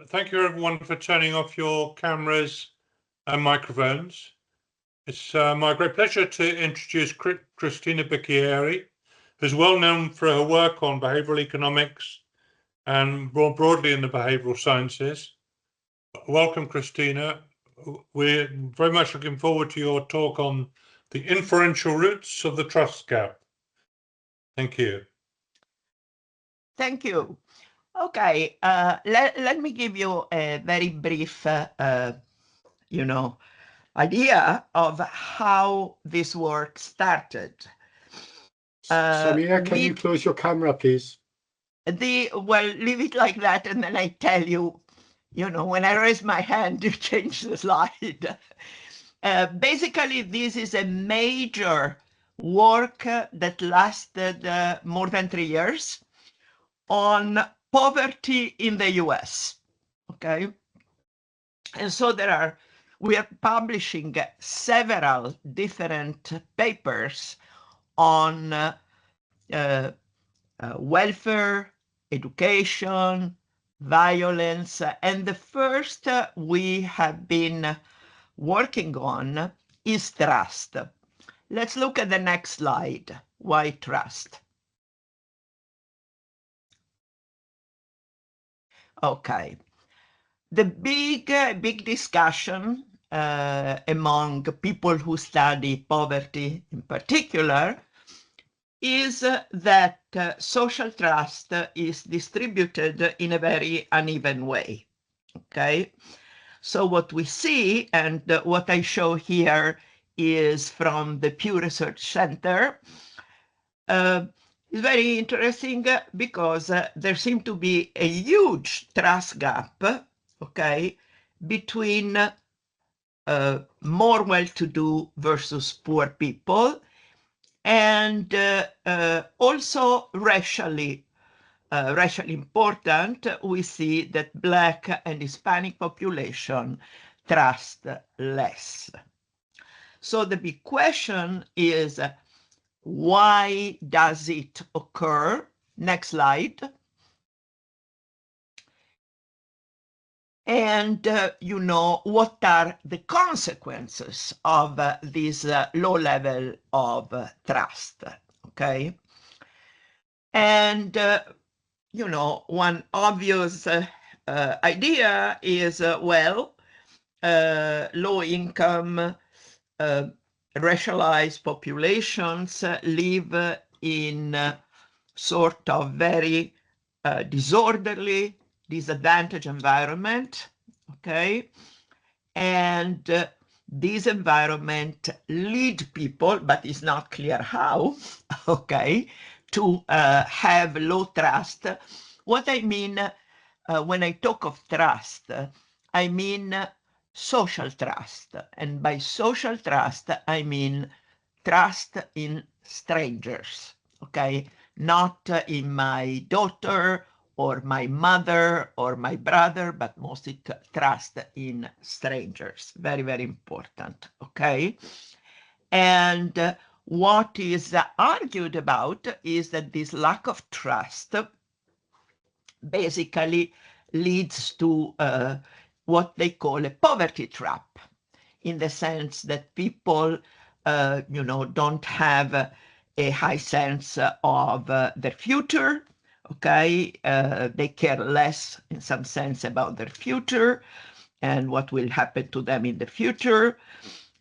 Thank you everyone for turning off your cameras and microphones. It's my great pleasure to introduce Cristina Bicchieri, who's well known for her work on behavioral economics and more broadly in the behavioral sciences. Welcome, Cristina. We're very much looking forward to your talk on the inferential roots of the trust gap. Thank you. Thank you. Okay, let me give you a very brief, idea of how this work started. Samir, can you close your camera, please? Well, leave it like that, and then I tell you, when I raise my hand, you change the slide. Basically, this is a major work that lasted more than 3 years on poverty in the US, okay? And so we are publishing several different papers on welfare, education, violence, and the first we have been working on is trust. Let's look at the next slide. Why trust? Okay. The big discussion among people who study poverty in particular is that social trust is distributed in a very uneven way, okay? So what we see, and what I show here is from the Pew Research Center, is very interesting because there seems to be a huge trust gap, okay, between more well-to-do versus poor people, and also racially important, we see that Black and Hispanic population trust less. So the big question is, why does it occur? Next slide. And, what are the consequences of this low level of trust, okay? And, one obvious idea is, low income, racialized populations live in sort of very disorderly, disadvantaged environment, okay? And this environment lead people, but it's not clear how, okay, to have low trust. What I mean when I talk of trust, I mean social trust. And by social trust, I mean trust in strangers, okay? Not in my daughter or my mother or my brother, but mostly trust in strangers. Very, very important, okay? And what is argued about is that this lack of trust basically leads to what they call a poverty trap, in the sense that people, don't have a high sense of their future, okay? They care less, in some sense, about their future and what will happen to them in the future.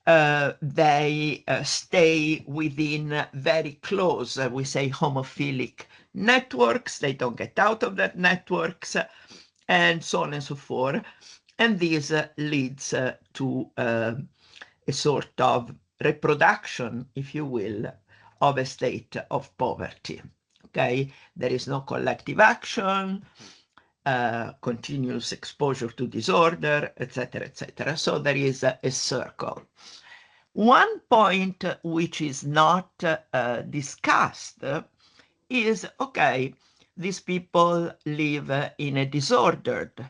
They stay within very close, we say, homophilic networks. They don't get out of that networks, and so on and so forth. And this leads to a sort of reproduction, if you will, of a state of poverty, okay? There is no collective action, continuous exposure to disorder, etc., etc. So there is a circle. One point which is not discussed is, okay, these people live in a disordered,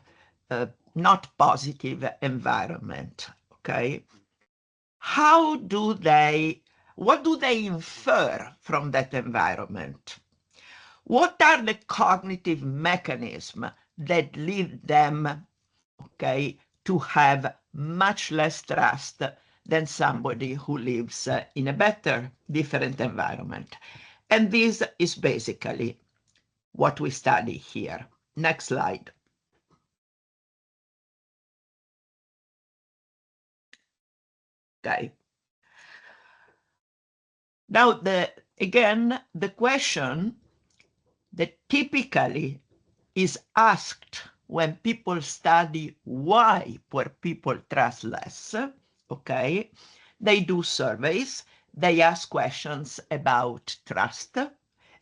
not positive environment, okay? What do they infer from that environment? What are the cognitive mechanisms that lead them, okay, to have much less trust than somebody who lives in a better, different environment. And this is basically what we study here. Next slide. Okay. Now, again, the question that typically is asked when people study why poor people trust less, okay? They do surveys, they ask questions about trust,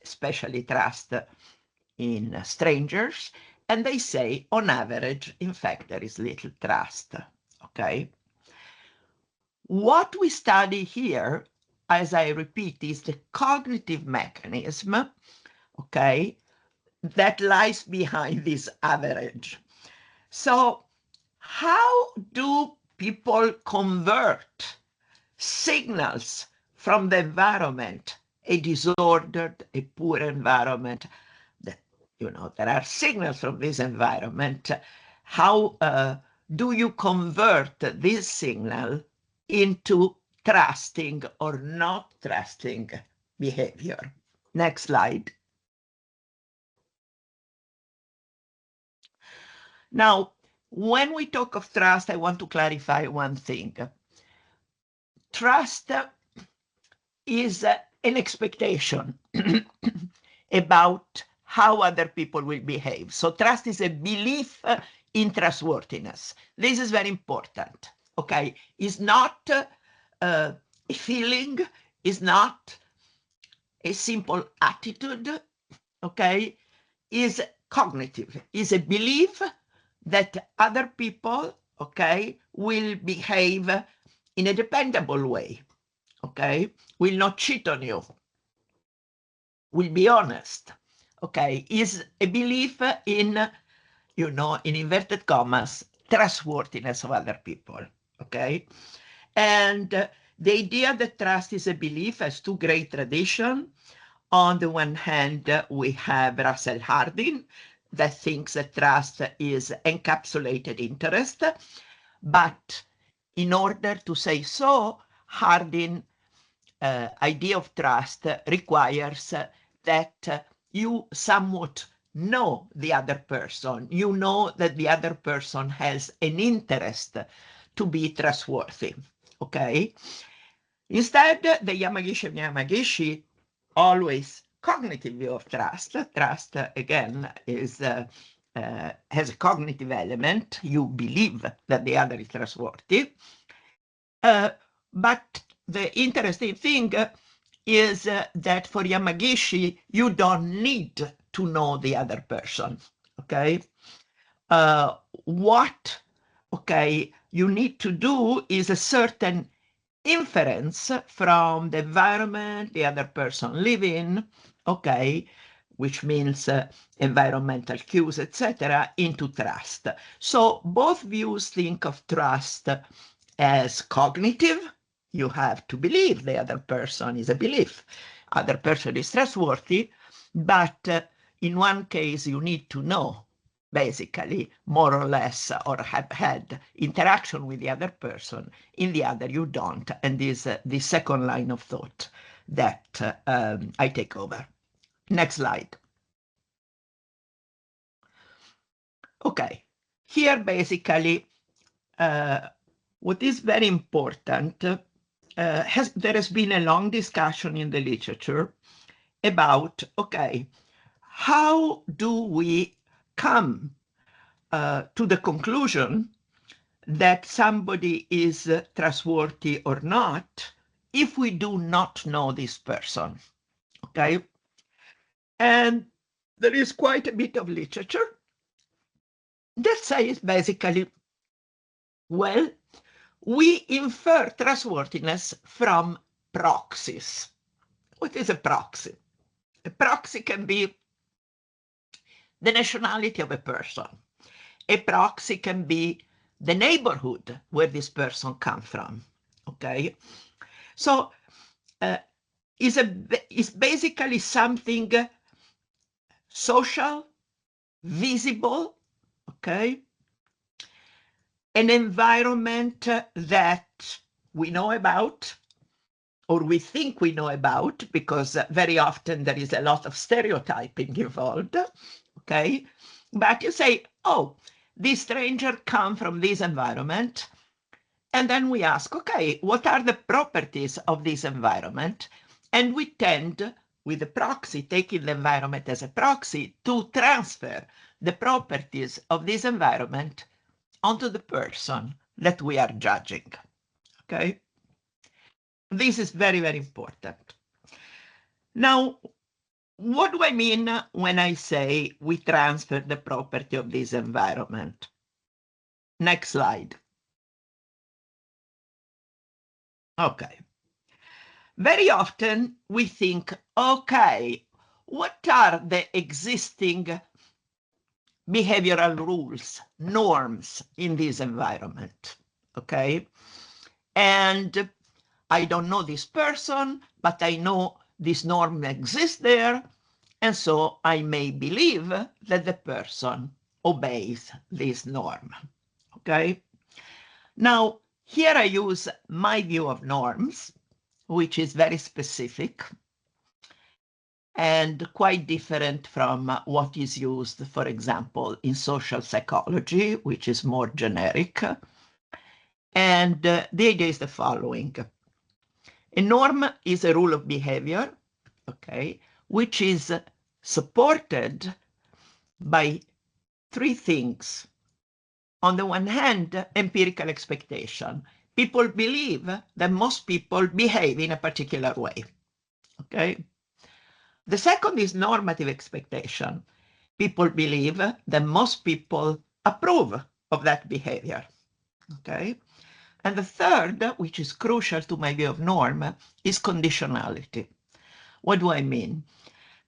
especially trust in strangers, and they say, on average, in fact, there is little trust, okay? What we study here, as I repeat, is the cognitive mechanism, okay, that lies behind this average. So how do people convert signals from the environment, a disordered, a poor environment, that, you know, there are signals from this environment. How do you convert this signal into trusting or not trusting behavior? Next slide. Now, when we talk of trust, I want to clarify one thing. Trust is an expectation about how other people will behave. So trust is a belief in trustworthiness. This is very important, okay? It's not a feeling, it's not a simple attitude, okay? Is cognitive, is a belief that other people, okay, will behave in a dependable way, okay, will not cheat on you, will be honest, okay, is a belief in, you know, in inverted commas, trustworthiness of other people, okay? And the idea that trust is a belief has two great traditions. On the one hand, we have Russell Harding, that thinks that trust is encapsulated interest. But in order to say so, Harding idea of trust requires that you somewhat know the other person. You know that the other person has an interest to be trustworthy, okay? Instead, the Yamagishi and Yamagishi always cognitive view of trust. Trust, again, is has a cognitive element. You believe that the other is trustworthy. But the interesting thing is that for Yamagishi, you don't need to know the other person, okay? What, okay, you need to do is a certain inference from the environment the other person live in, okay, which means environmental cues, etc., into trust. So both views think of trust as cognitive. You have to believe the other person is a belief. Other person is trustworthy, but in one case you need to know, basically, more or less, or have had interaction with the other person. In the other, you don't. And this the second line of thought that I take over. Next slide. Okay, here basically, what is very important, there has been a long discussion in the literature about, okay, how do we come to the conclusion that somebody is trustworthy or not if we do not know this person, okay? And there is quite a bit of literature that says basically, well, we infer trustworthiness from proxies. What is a proxy? A proxy can be the nationality of a person. A proxy can be the neighborhood where this person comes from, okay? So it's basically something social, visible, okay? An environment that we know about, or we think we know about, because very often there is a lot of stereotyping involved, okay? But you say, oh, this stranger come from this environment, and then we ask, okay, what are the properties of this environment? And we tend, with the proxy, taking the environment as a proxy, to transfer the properties of this environment onto the person that we are judging, okay? This is very, very important. Now, what do I mean when I say we transfer the property of this environment? Next slide. Okay. Very often we think, okay, what are the existing behavioral rules, norms in this environment? Okay. And I don't know this person, but I know this norm exists there. And so I may believe that the person obeys this norm. Okay. Now, here I use my view of norms, which is very specific and quite different from what is used, for example, in social psychology, which is more generic. And the idea is the following. A norm is a rule of behavior, okay, which is supported by three things. On the one hand, empirical expectation. People believe that most people behave in a particular way, okay? The second is normative expectation. People believe that most people approve of that behavior, okay? And the third, which is crucial to my view of norm, is conditionality. What do I mean?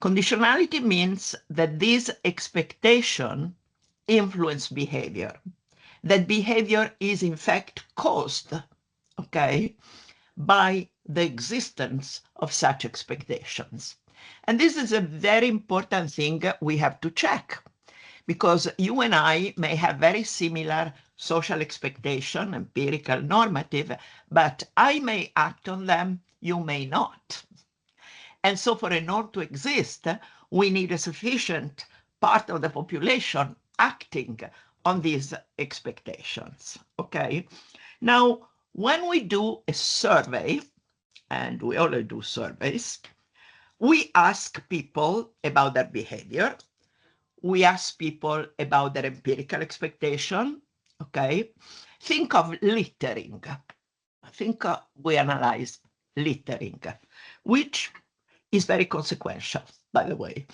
Conditionality means that this expectation influence behavior. That behavior is in fact caused, okay, by the existence of such expectations. And this is a very important thing we have to check, because you and I may have very similar social expectation, empirical, normative, but I may act on them, you may not. And so for a norm to exist, we need a sufficient part of the population acting on these expectations, okay? Now, when we do a survey, and we always do surveys, we ask people about their behavior. We ask people about their empirical expectation, okay? Think of littering. We analyze littering, which is very consequential, by the way.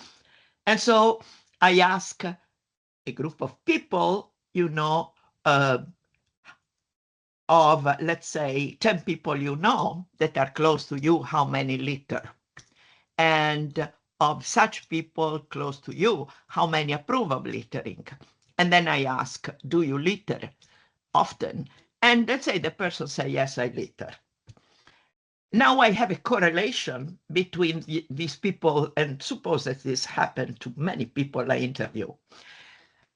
And so I ask a group of people, you know, of, let's say, 10 people you know that are close to you, how many litter? And of such people close to you, how many approve of littering? And then I ask, do you litter often? And let's say the person say, yes, I litter. Now I have a correlation between these people, and suppose that this happened to many people I interview.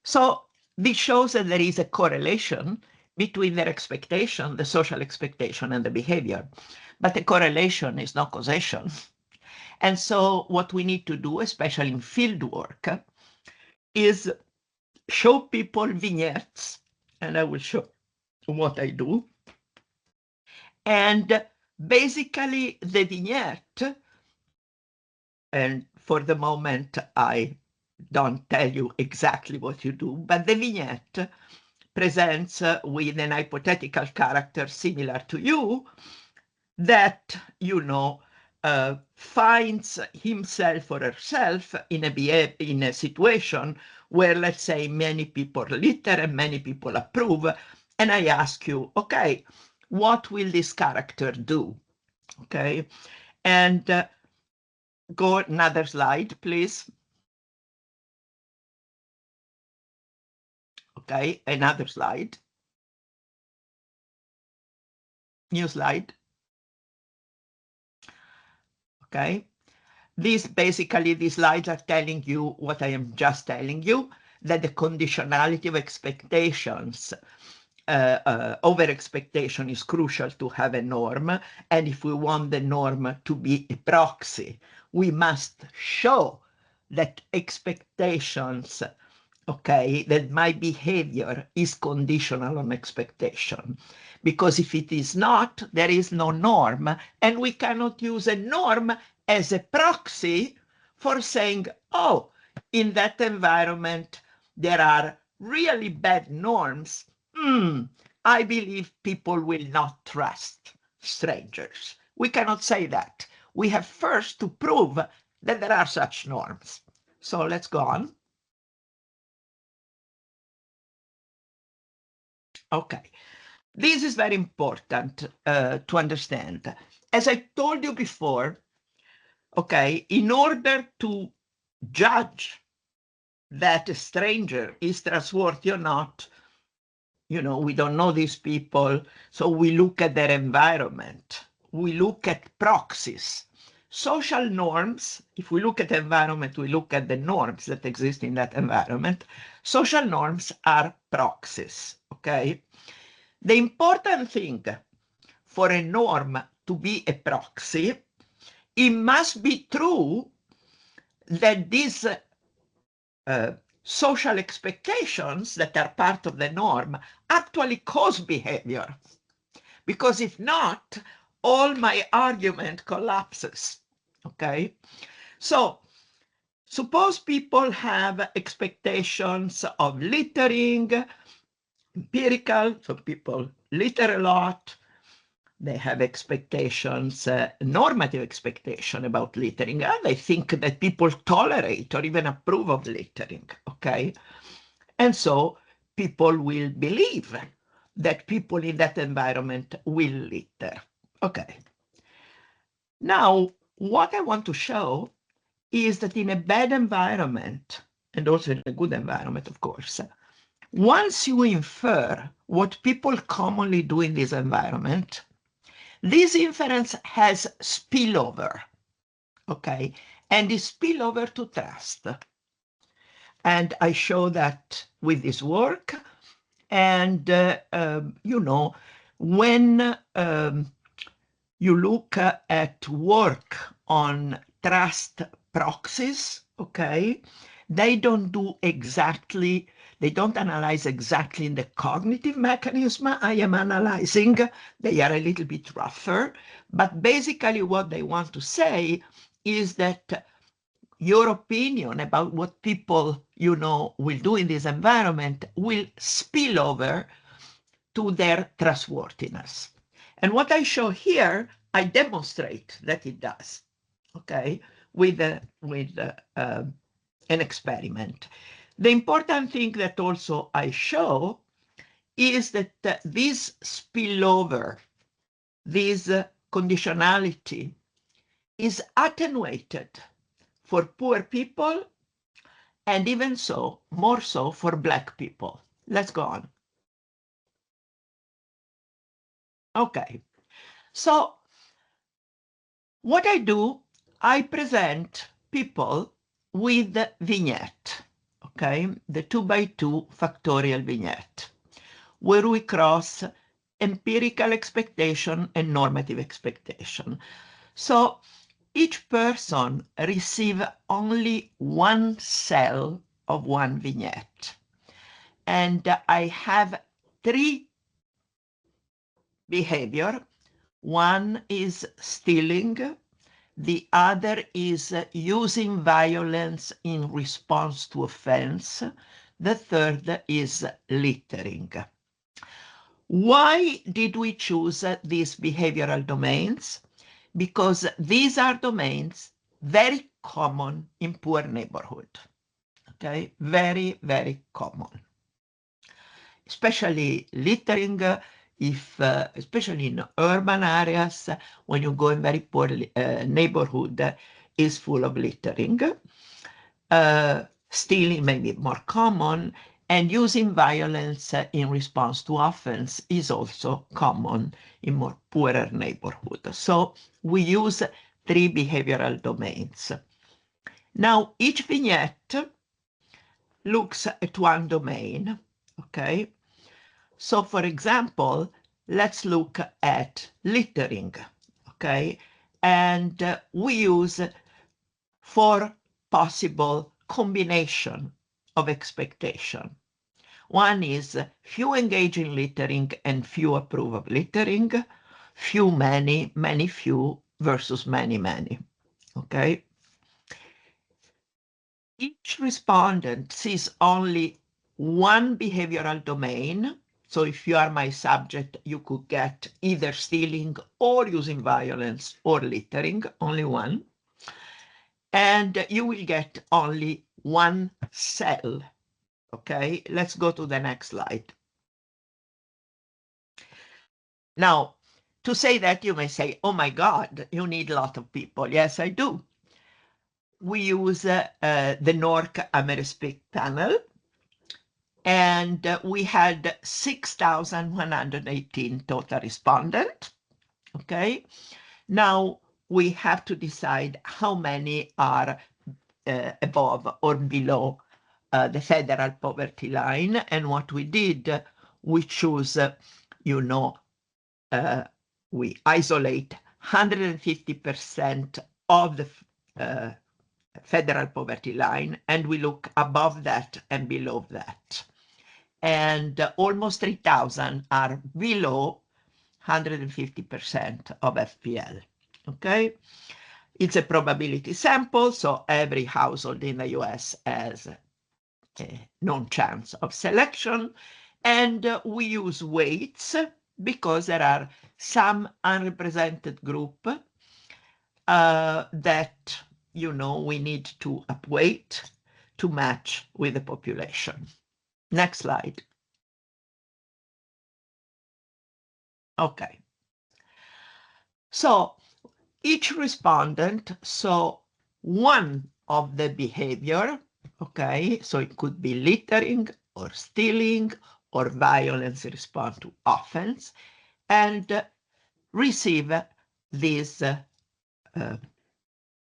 So this shows that there is a correlation between their expectation, the social expectation, and the behavior. But the correlation is not causation. And so what we need to do, especially in field work, is show people vignettes, and I will show what I do. And basically the vignette, and for the moment, I don't tell you exactly what you do, but the vignette presents with an hypothetical character similar to you that, you know, finds himself or herself in a situation where, let's say, many people litter and many people approve. And I ask you, okay, what will this character do? Okay, and go another slide, please. Okay, another slide. New slide. Okay, these slides are telling you what I am just telling you. that the conditionality of expectations, over expectation is crucial to have a norm. And if we want the norm to be a proxy, we must show that expectations, okay, that my behavior is conditional on expectation. Because if it is not, there is no norm, and we cannot use a norm as a proxy for saying, oh, in that environment, there are really bad norms. I believe people will not trust strangers. We cannot say that. We have first to prove that there are such norms. So let's go on. Okay, this is very important to understand. As I told you before, okay, in order to judge that a stranger is trustworthy or not, you know, we don't know these people, so we look at their environment. We look at proxies. Social norms, if we look at the environment, we look at the norms that exist in that environment. Social norms are proxies, okay? The important thing for a norm to be a proxy, it must be true that these social expectations that are part of the norm actually cause behavior. Because if not, all my argument collapses, okay? So suppose people have expectations of littering, empirical, so people litter a lot. They have expectations, normative expectation about littering, and they think that people tolerate or even approve of littering, okay? And so people will believe that people in that environment will litter, okay? Now, what I want to show is that in a bad environment, and also in a good environment, of course, once you infer what people commonly do in this environment, this inference has spillover, okay? And is spillover to trust. And I show that with this work. And, you know, when you look at work on trust proxies, okay, they don't analyze exactly in the cognitive mechanism I am analyzing. They are a little bit rougher, but basically what they want to say is that your opinion about what people, you know, will do in this environment will spill over to their trustworthiness. And what I show here, I demonstrate that it does, okay, with an experiment. The important thing that also I show is that this spillover, this conditionality is attenuated for poor people, and even so, more so for Black people. Let's go on. Okay, so what I do, I present people with the vignette, okay, the 2x2 factorial vignette, where we cross empirical expectation and normative expectation. So each person receives only one cell of one vignette. And I have three behavior. One is stealing. The other is using violence in response to offense. The third is littering. Why did we choose these behavioral domains? Because these are domains very common in poor neighborhood. Okay, very, very common. Especially littering, especially in urban areas, when you go in very poor neighborhood, is full of littering. Stealing may be more common, and using violence in response to offense is also common in more poorer neighborhood. So we use three behavioral domains. Now, each vignette, looks at one domain, okay? So for example, let's look at littering, okay? And we use 4 possible combination of expectation. One is few engage in littering and few approve of littering, few many, many few versus many many, okay? Each respondent sees only one behavioral domain. So if you are my subject, you could get either stealing or using violence or littering, only one. And you will get only one cell. Okay, let's go to the next slide. Now, to say that, you may say, oh my God, you need a lot of people. Yes, I do. We use the NORC Amerispeak panel, and we had 6,118 total respondents. Okay, now we have to decide how many are above or below the federal poverty line. And what we did, we choose, we isolate 150% of the federal poverty line, and we look above that and below that. And almost 3,000 are below 150% of FPL, okay? It's a probability sample, so every household in the US has a known chance of selection. And we use weights because there are some unrepresented group that, we need to upweight to match with the population. Next slide. Okay. So each respondent saw one of the behavior, okay? So it could be littering or stealing or violence in response to offense, and receive this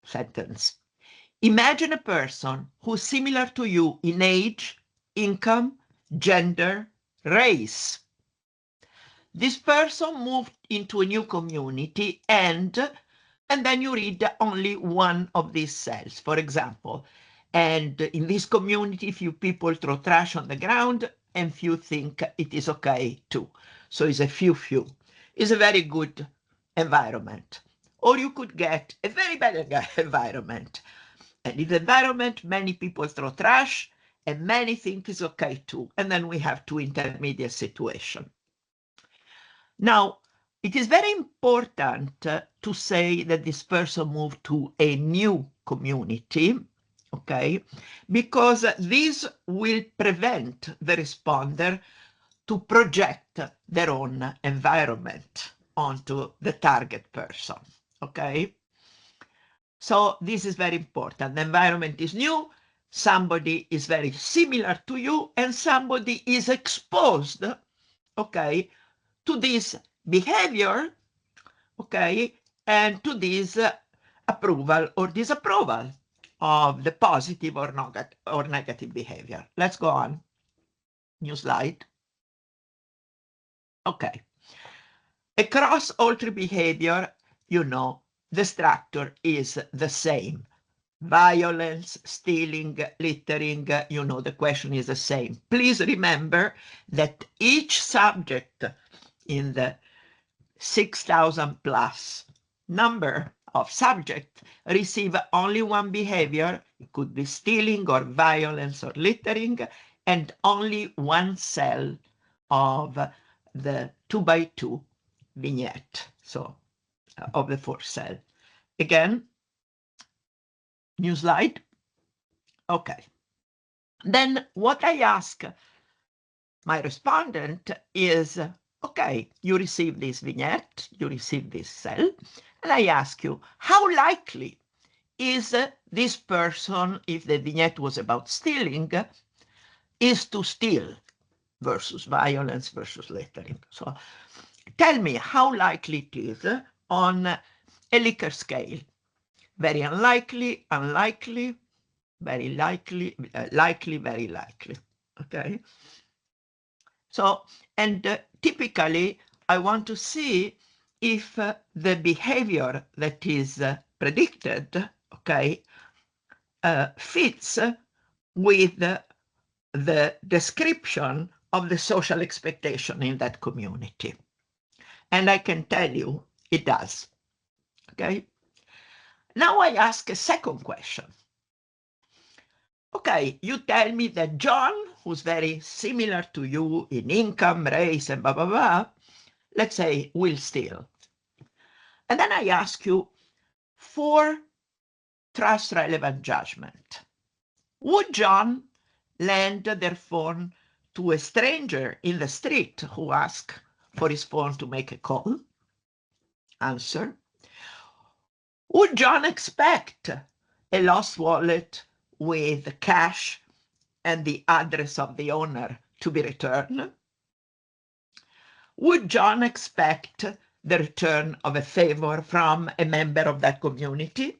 sentence. Imagine a person who's similar to you in age, income, gender, race. This person moved into a new community, and then you read only one of these cells, for example. And in this community, few people throw trash on the ground and few think it is okay too. So it's a few. It's a very good environment. Or you could get a very bad environment. And in the environment, many people throw trash and many think it's okay too. And then we have 2 intermediate situations. Now, it is very important to say that this person moved to a new community, okay, because this will prevent the responder to project their own environment onto the target person, okay? So this is very important. The environment is new, somebody is very similar to you, and somebody is exposed, okay, to this behavior, okay, and to this approval or disapproval of the positive or negative behavior. Let's go on. New slide. Okay. Across all 3 behavior, the structure is the same. Violence, stealing, littering, the question is the same. Please remember that each subject in the 6,000 plus number of subjects receive only one behavior. It could be stealing or violence or littering, and only one cell of the 2x2 vignette, so of the 4 cell. Again, new slide. Okay. Then what I ask my respondent is, okay, you receive this vignette, you receive this cell, and I ask you, how likely is this person, if the vignette was about stealing, is to steal versus violence versus littering? So tell me how likely it is on a Likert scale. Very unlikely, unlikely, very likely, likely, very likely, okay? So, and typically, I want to see if the behavior that is predicted, okay, fits with the description of the social expectation in that community. And I can tell you it does, okay? Now I ask a second question. Okay, you tell me that John, who's very similar to you in income, race, and blah, blah, blah, let's say will steal. And then I ask you for trust relevant judgment. Would John lend their phone to a stranger in the street who asks for his phone to make a call? Answer. Would John expect a lost wallet with cash and the address of the owner to be returned? Would John expect the return of a favor from a member of that community?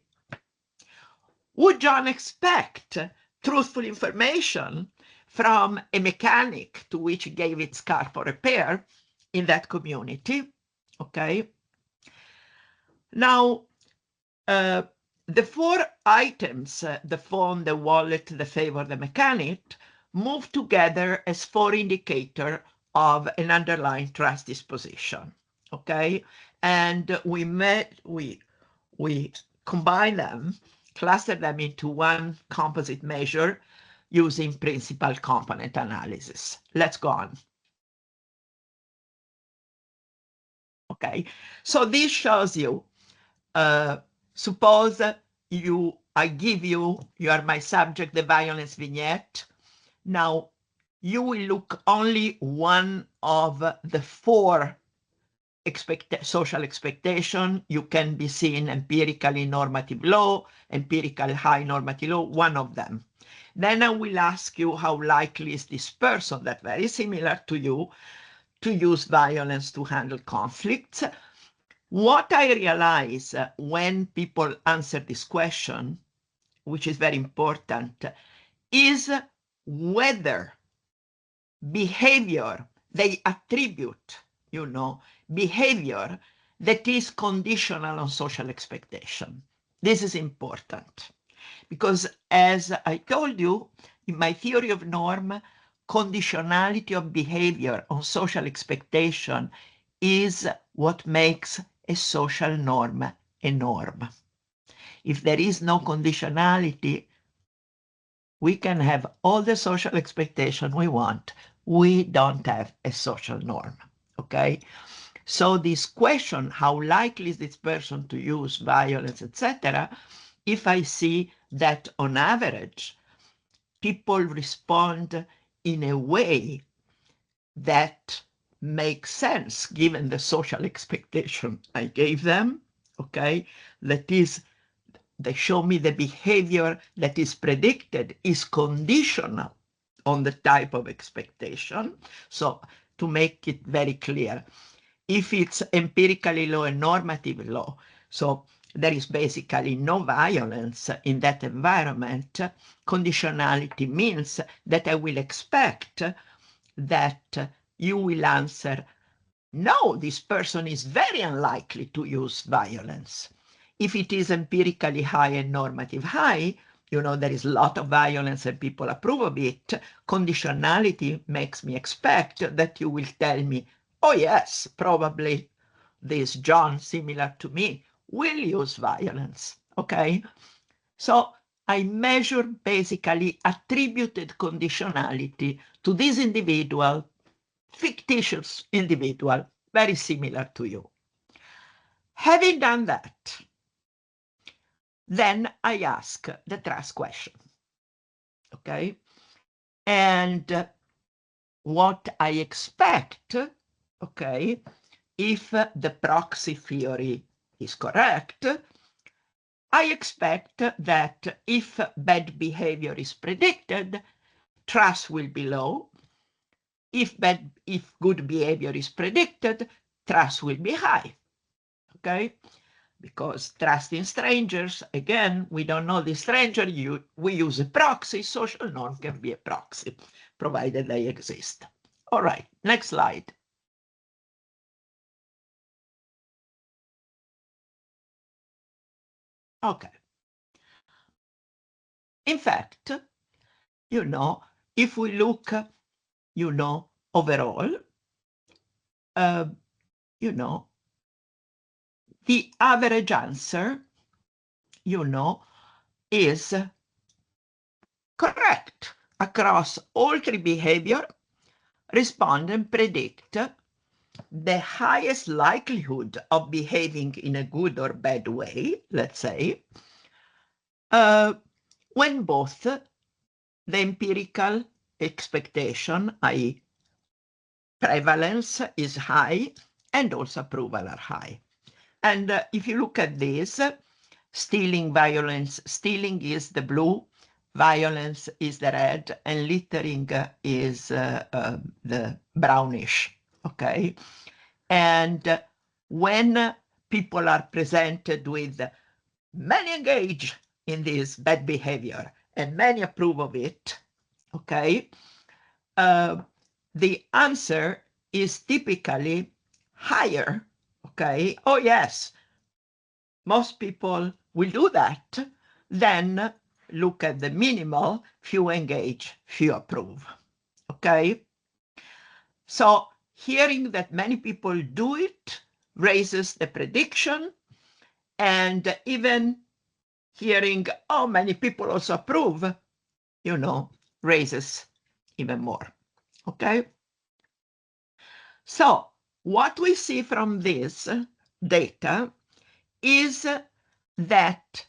Would John expect truthful information from a mechanic to which he gave its car for repair in that community? Okay. Now, the four items, the phone, the wallet, the favor, the mechanic, move together as four indicators of an underlying trust disposition. Okay. And we combine them, cluster them into one composite measure using principal component analysis. Let's go on. Okay, so this shows you, suppose I give you, you are my subject, the violence vignette. Now, you will look only one of the four social expectation. You can be seen empirically normative low, empirical high normative low, one of them. Then I will ask you how likely is this person that very similar to you to use violence to handle conflicts. What I realize when people answer this question, which is very important, is whether behavior they attribute, behavior that is conditional on social expectation. This is important because, as I told you, in my theory of norm, conditionality of behavior on social expectation is what makes a social norm a norm. If there is no conditionality, we can have all the social expectation we want. We don't have a social norm, okay? So this question, how likely is this person to use violence, etc., if I see that on average, people respond in a way that makes sense given the social expectation I gave them, okay? That is, they show me the behavior that is predicted is conditional on the type of expectation. So to make it very clear, if it's empirically low and normative low, so there is basically no violence in that environment, conditionality means that I will expect that you will answer, no, this person is very unlikely to use violence. If it is empirically high and normative high, there is a lot of violence and people approve of it, conditionality makes me expect that you will tell me, oh yes, probably this John, similar to me, will use violence, okay? So I measure basically attributed conditionality to this individual, fictitious individual, very similar to you. Having done that, then I ask the trust question, okay? And what I expect, okay, if the proxy theory is correct, I expect that if bad behavior is predicted, trust will be low. If good behavior is predicted, trust will be high, okay? because trusting strangers, again, we don't know the stranger, we use a proxy. Social norm can be a proxy, provided they exist. All right, next slide. Okay. In fact, if we look, overall, the average answer, is correct across all three behavior. Respondents predict the highest likelihood of behaving in a good or bad way, let's say, when both the empirical expectation, i.e. prevalence, is high and also approval are high. And if you look at this, stealing, violence, stealing is the blue, violence is the red, and littering is the brownish, okay? And when people are presented with many engage in this bad behavior and many approve of it, okay, the answer is typically higher, okay? Oh, yes, most people will do that. Then look at the minimal, few engage, few approve, okay? So hearing that many people do it raises the prediction, and even hearing, oh, many people also approve, raises even more, okay? So what we see from this data is that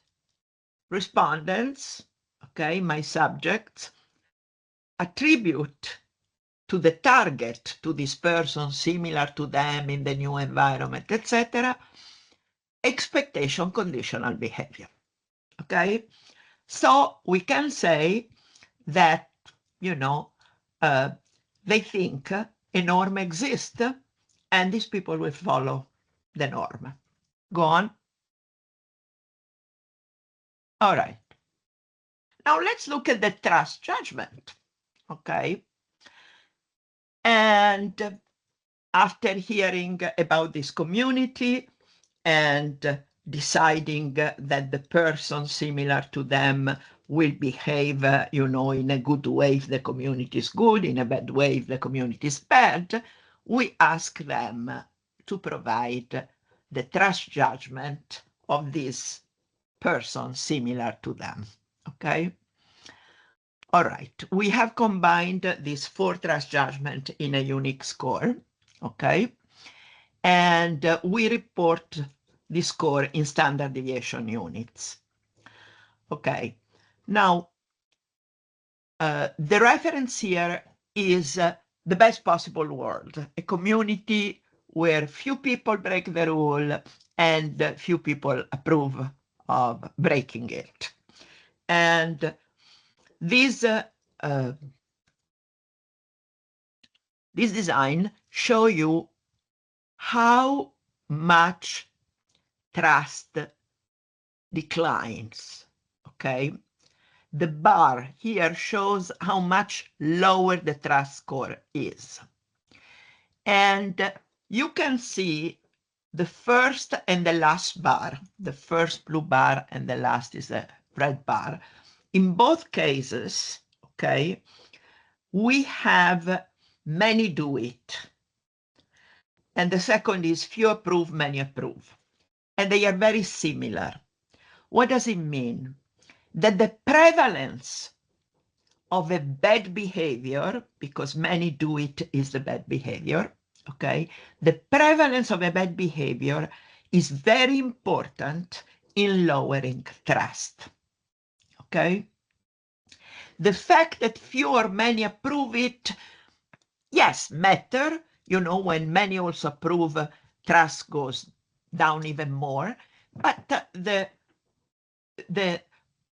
respondents, okay, my subjects, attribute to the target, to this person similar to them in the new environment, etc., expectation conditional behavior, okay? So we can say that, they think a norm exists and these people will follow the norm. Go on. All right. Now let's look at the trust judgment, okay? And after hearing about this community and deciding that the person similar to them will behave, in a good way if the community is good, in a bad way if the community is bad, we ask them to provide the trust judgment of this person similar to them, okay? All right, we have combined these 4 trust judgment in a unique score, okay? And we report the score in standard deviation units. Okay, now the reference here is the best possible world, a community where few people break the rule and few people approve of breaking it. And this design show you how much trust declines, okay? The bar here shows how much lower the trust score is. And you can see the first and the last bar, the first blue bar and the last is a red bar. In both cases, okay, we have many do it. And the second is few approve, many approve. And they are very similar. What does it mean? That the prevalence of a bad behavior, because many do it is the bad behavior, okay? The prevalence of a bad behavior is very important in lowering trust, okay? The fact that few or many approve it, yes, matter. When many also approve, trust goes down even more. But the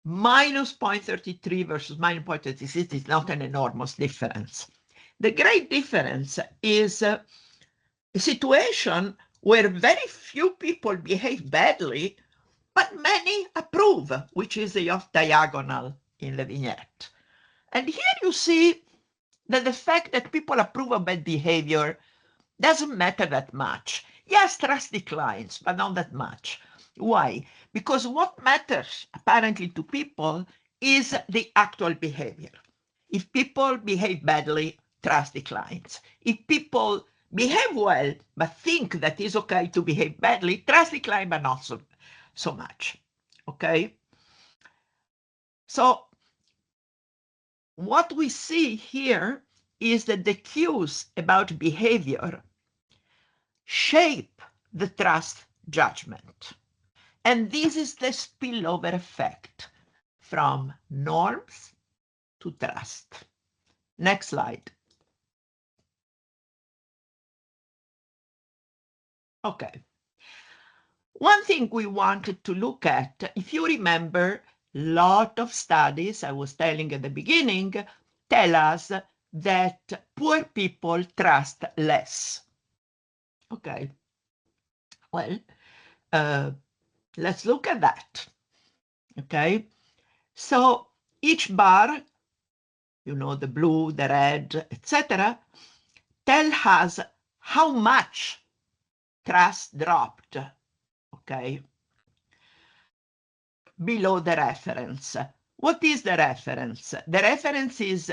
minus 0.33 versus minus 0.36 is not an enormous difference. The great difference is a situation where very few people behave badly, but many approve, which is the off diagonal in the vignette. And here you see that the fact that people approve of bad behavior doesn't matter that much. Yes, trust declines, but not that much. Why? Because what matters apparently to people is the actual behavior. If people behave badly, trust declines. If people behave well, but think that it's okay to behave badly, trust declines, but not so much. Okay? So what we see here is that the cues about behavior shape the trust judgment. And this is the spillover effect from norms to trust. Next slide. Okay. One thing we wanted to look at, if you remember, a lot of studies, I was telling at the beginning, tell us that poor people trust less. Okay. Well, let's look at that. Okay. So each bar, you know, the blue, the red, etc., tell us how much trust dropped, okay, below the reference. What is the reference? The reference is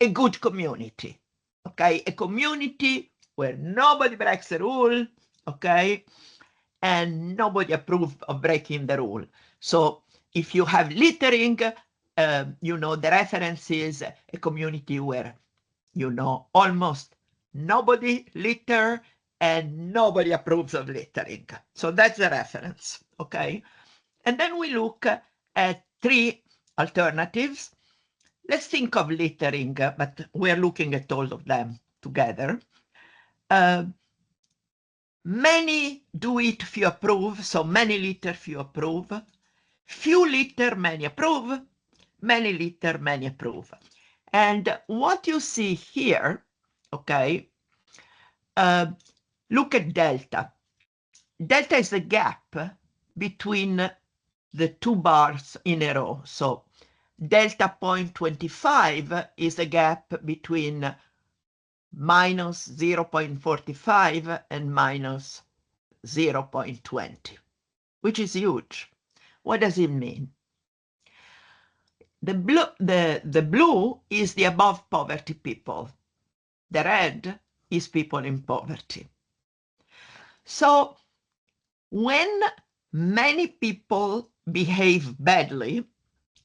a good community, okay, a community where nobody breaks the rule, okay, and nobody approves of breaking the rule. So if you have littering, you know, the reference is a community where, you know, almost nobody litter and nobody approves of littering. So that's the reference, okay? And then we look at three alternatives. Let's think of littering, but we're looking at all of them together. Many do it, few approve, so many litter, few approve. Few litter, many approve. Many litter, many approve. And what you see here, okay, look at delta. Delta is the gap between the two bars in a row. So delta 0.25 is the gap between minus 0.45 and minus 0.20, which is huge. What does it mean? The blue is the above poverty people. The red is people in poverty. So when many people behave badly,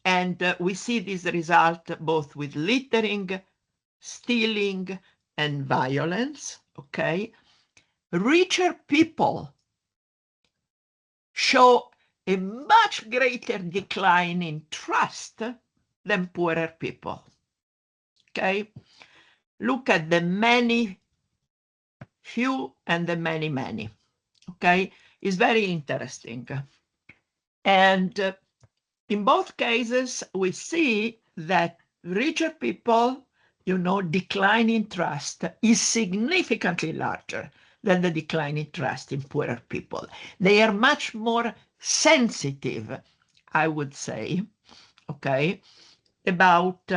and we see this result both with littering, stealing, and violence, okay, richer people show a much greater decline in trust than poorer people, okay? Look at the many, few, and the many, many, okay? It's very interesting. And in both cases, we see that richer people, you know, decline in trust is significantly larger than the decline in trust in poorer people. They are much more sensitive, I would say, okay, about,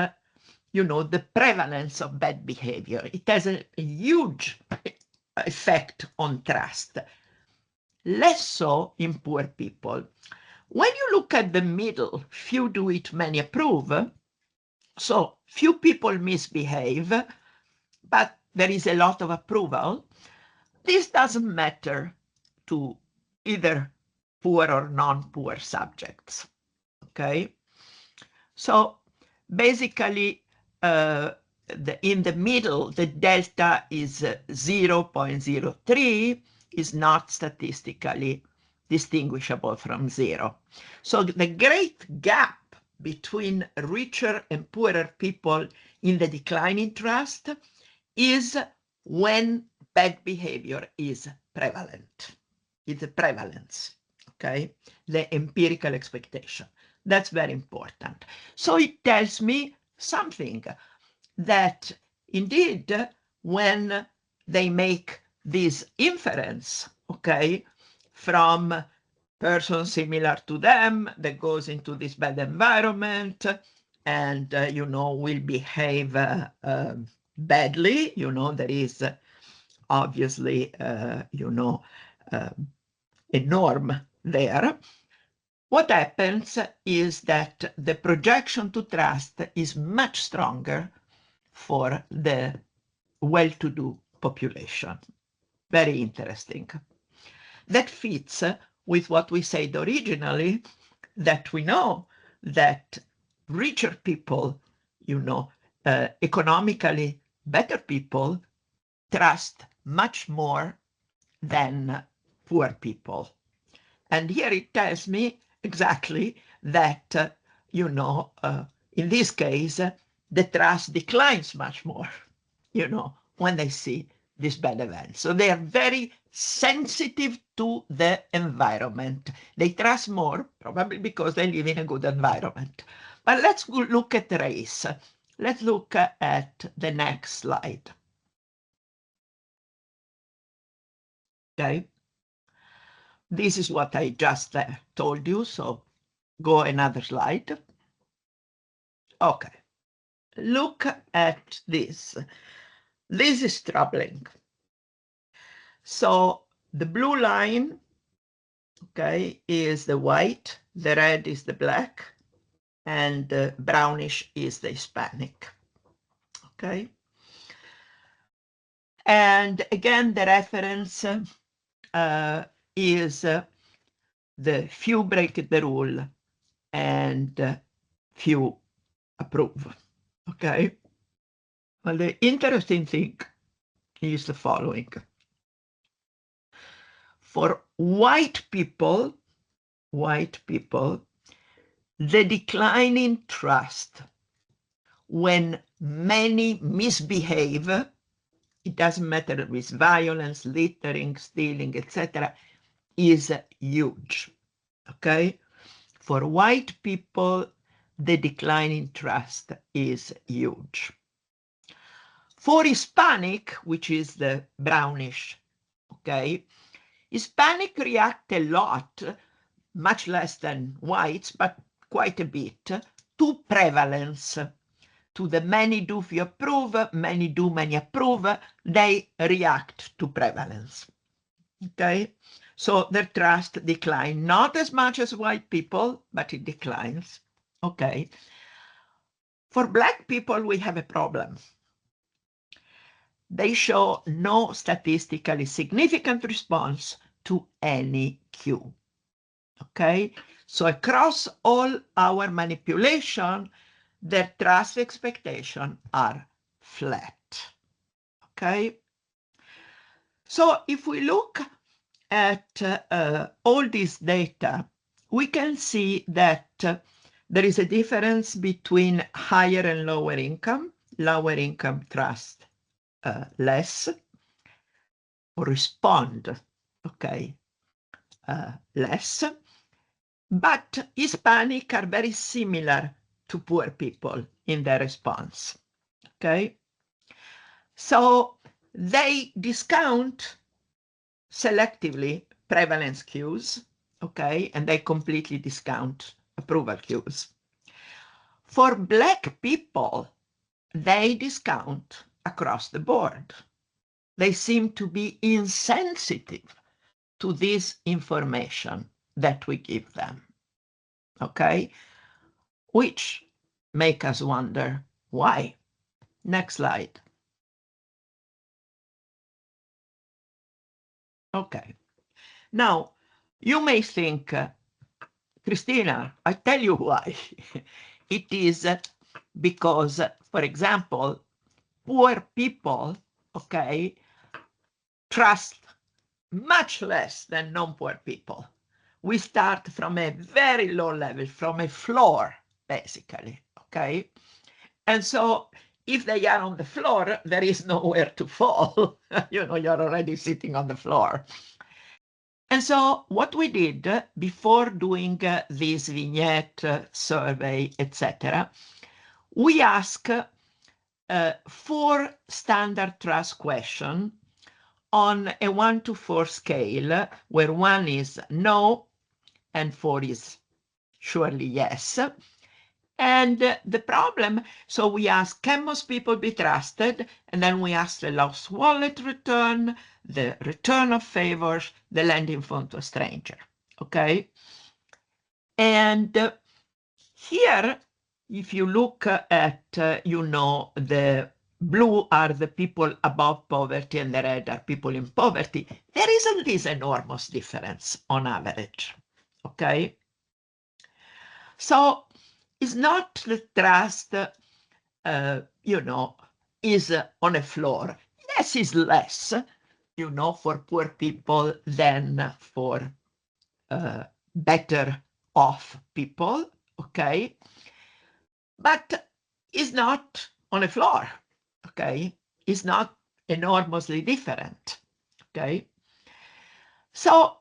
you know, the prevalence of bad behavior. It has a huge effect on trust, less so in poor people. When you look at the middle, few do it, many approve, so few people misbehave, but there is a lot of approval. This doesn't matter to either poor or non-poor subjects, okay? So basically, in the middle, the delta is 0.03, is not statistically distinguishable from 0. So the great gap between richer and poorer people in the decline in trust is when bad behavior is prevalent. It's a prevalence, okay? The empirical expectation. That's very important. So it tells me something, that indeed when they make this inference, okay, from person similar to them that goes into this bad environment and, will behave badly. There is obviously, a norm there. What happens is that the projection to trust is much stronger for the well-to-do population. Very interesting. That fits with what we said originally, that we know that richer people, economically better people, trust much more than poor people. And here it tells me exactly that, in this case, the trust declines much more, when they see this bad event. So they are very sensitive to the environment. They trust more, probably because they live in a good environment. But let's look at race. Let's look at the next slide. Okay. This is what I just told you, so go another slide. Okay, look at this. This is troubling. So the blue line, okay, is the white, the red is the black, and the brownish is the Hispanic, okay? And again, the reference is the few break the rule and few approve, okay? Well, the interesting thing is the following. For white people, the decline in trust when many misbehave, it doesn't matter with violence, littering, stealing, etc., is huge, okay? For white people, the decline in trust is huge. For Hispanic, which is the brownish, okay, Hispanic react a lot, much less than whites, but quite a bit, to prevalence, to the many do, few approve, many do, many approve. They react to prevalence, okay? So their trust declines, not as much as white people, but it declines, okay? For Black people, we have a problem. They show no statistically significant response to any cue, okay? So across all our manipulation, their trust expectations are flat, okay? So if we look at all this data, we can see that there is a difference between higher and lower income. Lower income trust less, or respond, okay, less. But Hispanic are very similar to poor people in their response, okay? So they discount selectively prevalence cues, okay? And they completely discount approval cues. For Black people, they discount across the board. They seem to be insensitive to this information that we give them, okay? Which make us wonder why. Next slide. Okay. Now, you may think, Cristina, I tell you why. It is because, for example, poor people, okay, trust much less than non-poor people. We start from a very low level, from a floor, basically, okay? And so if they are on the floor, there is nowhere to fall. You're already sitting on the floor. And so what we did before doing this vignette survey, etc., we asked 4 standard trust questions on a 1 to 4 scale, where 1 is no and 4 is surely yes. And the problem, so we ask, can most people be trusted? And then we ask the lost wallet return, the return of favors, the lending phone to a stranger, okay? And here, if you look at, the blue are the people above poverty and the red are people in poverty, there isn't this enormous difference on average, okay? So it's not the trust, is on a floor. Yes, is less, for poor people than for better off people, okay? But it's not on a floor, okay? It's not enormously different, okay? So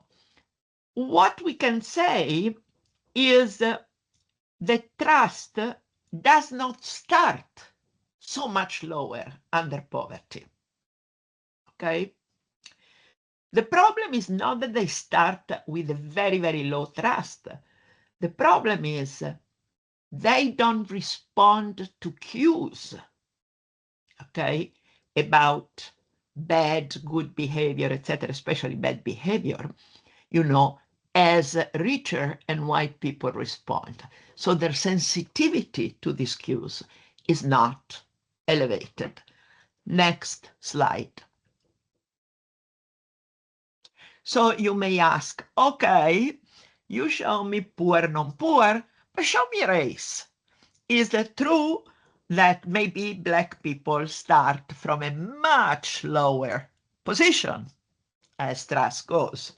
what we can say is the trust does not start so much lower under poverty, okay? The problem is not that they start with a very, very low trust. The problem is they don't respond to cues, okay, about bad, good behavior, etc., especially bad behavior, as richer and white people respond. So their sensitivity to these cues is not elevated. Next slide. So you may ask, okay, you show me poor, non-poor, but show me race. Is it true that maybe Black people start from a much lower position as trust goes?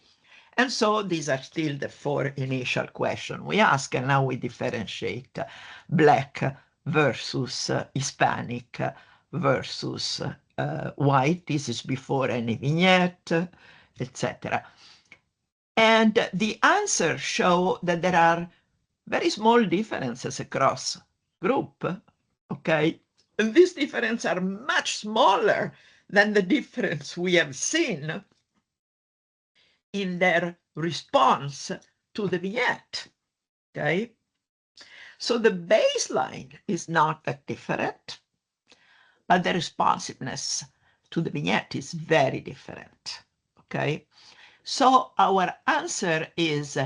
And so these are still the 4 initial questions we ask, and now we differentiate Black versus Hispanic versus white. This is before any vignette, etc. And the answers show that there are very small differences across group, okay? And these differences are much smaller than the difference we have seen in their response to the vignette, okay? So the baseline is not that different, but the responsiveness to the vignette is very different, okay? So our answer is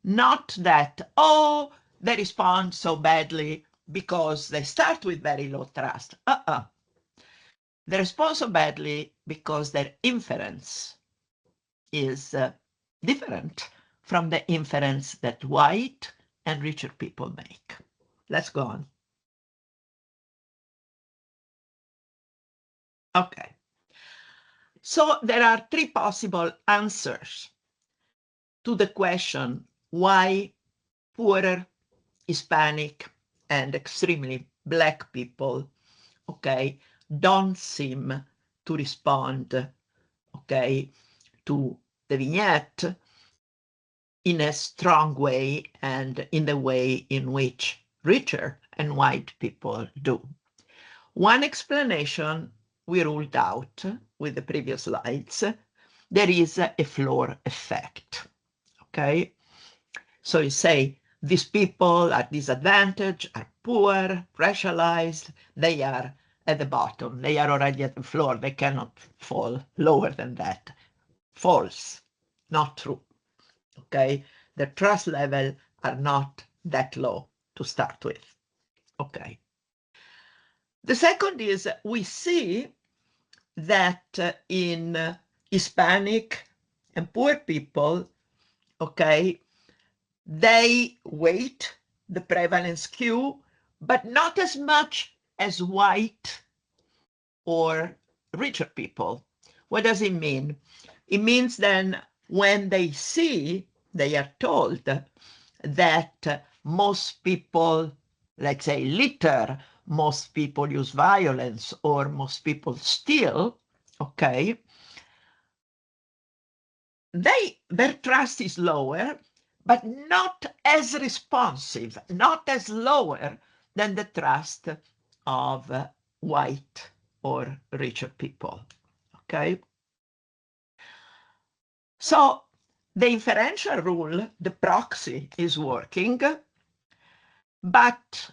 not that, oh, they respond so badly because they start with very low trust. They respond so badly because their inference is different from the inference that white and richer people make. Let's go on. Okay. So there are 3 possible answers to the question why poorer Hispanic and extremely Black people, okay, don't seem to respond, okay, to the vignette in a strong way and in the way in which richer and white people do. One explanation we ruled out with the previous slides, there is a floor effect, okay? So you say, these people are disadvantaged, are poor, racialized, they are at the bottom, they are already at the floor, they cannot fall lower than that. False, not true, okay? The trust level are not that low to start with, okay? The second is we see that in Hispanic and poor people, okay, they weight the prevalence Q, but not as much as white or richer people. What does it mean? It means then when they see, they are told that most people, let's say, litter, most people use violence, or most people steal, okay, their trust is lower, but not as responsive, not as lower than the trust of white or richer people, okay? So the inferential rule, the proxy, is working, but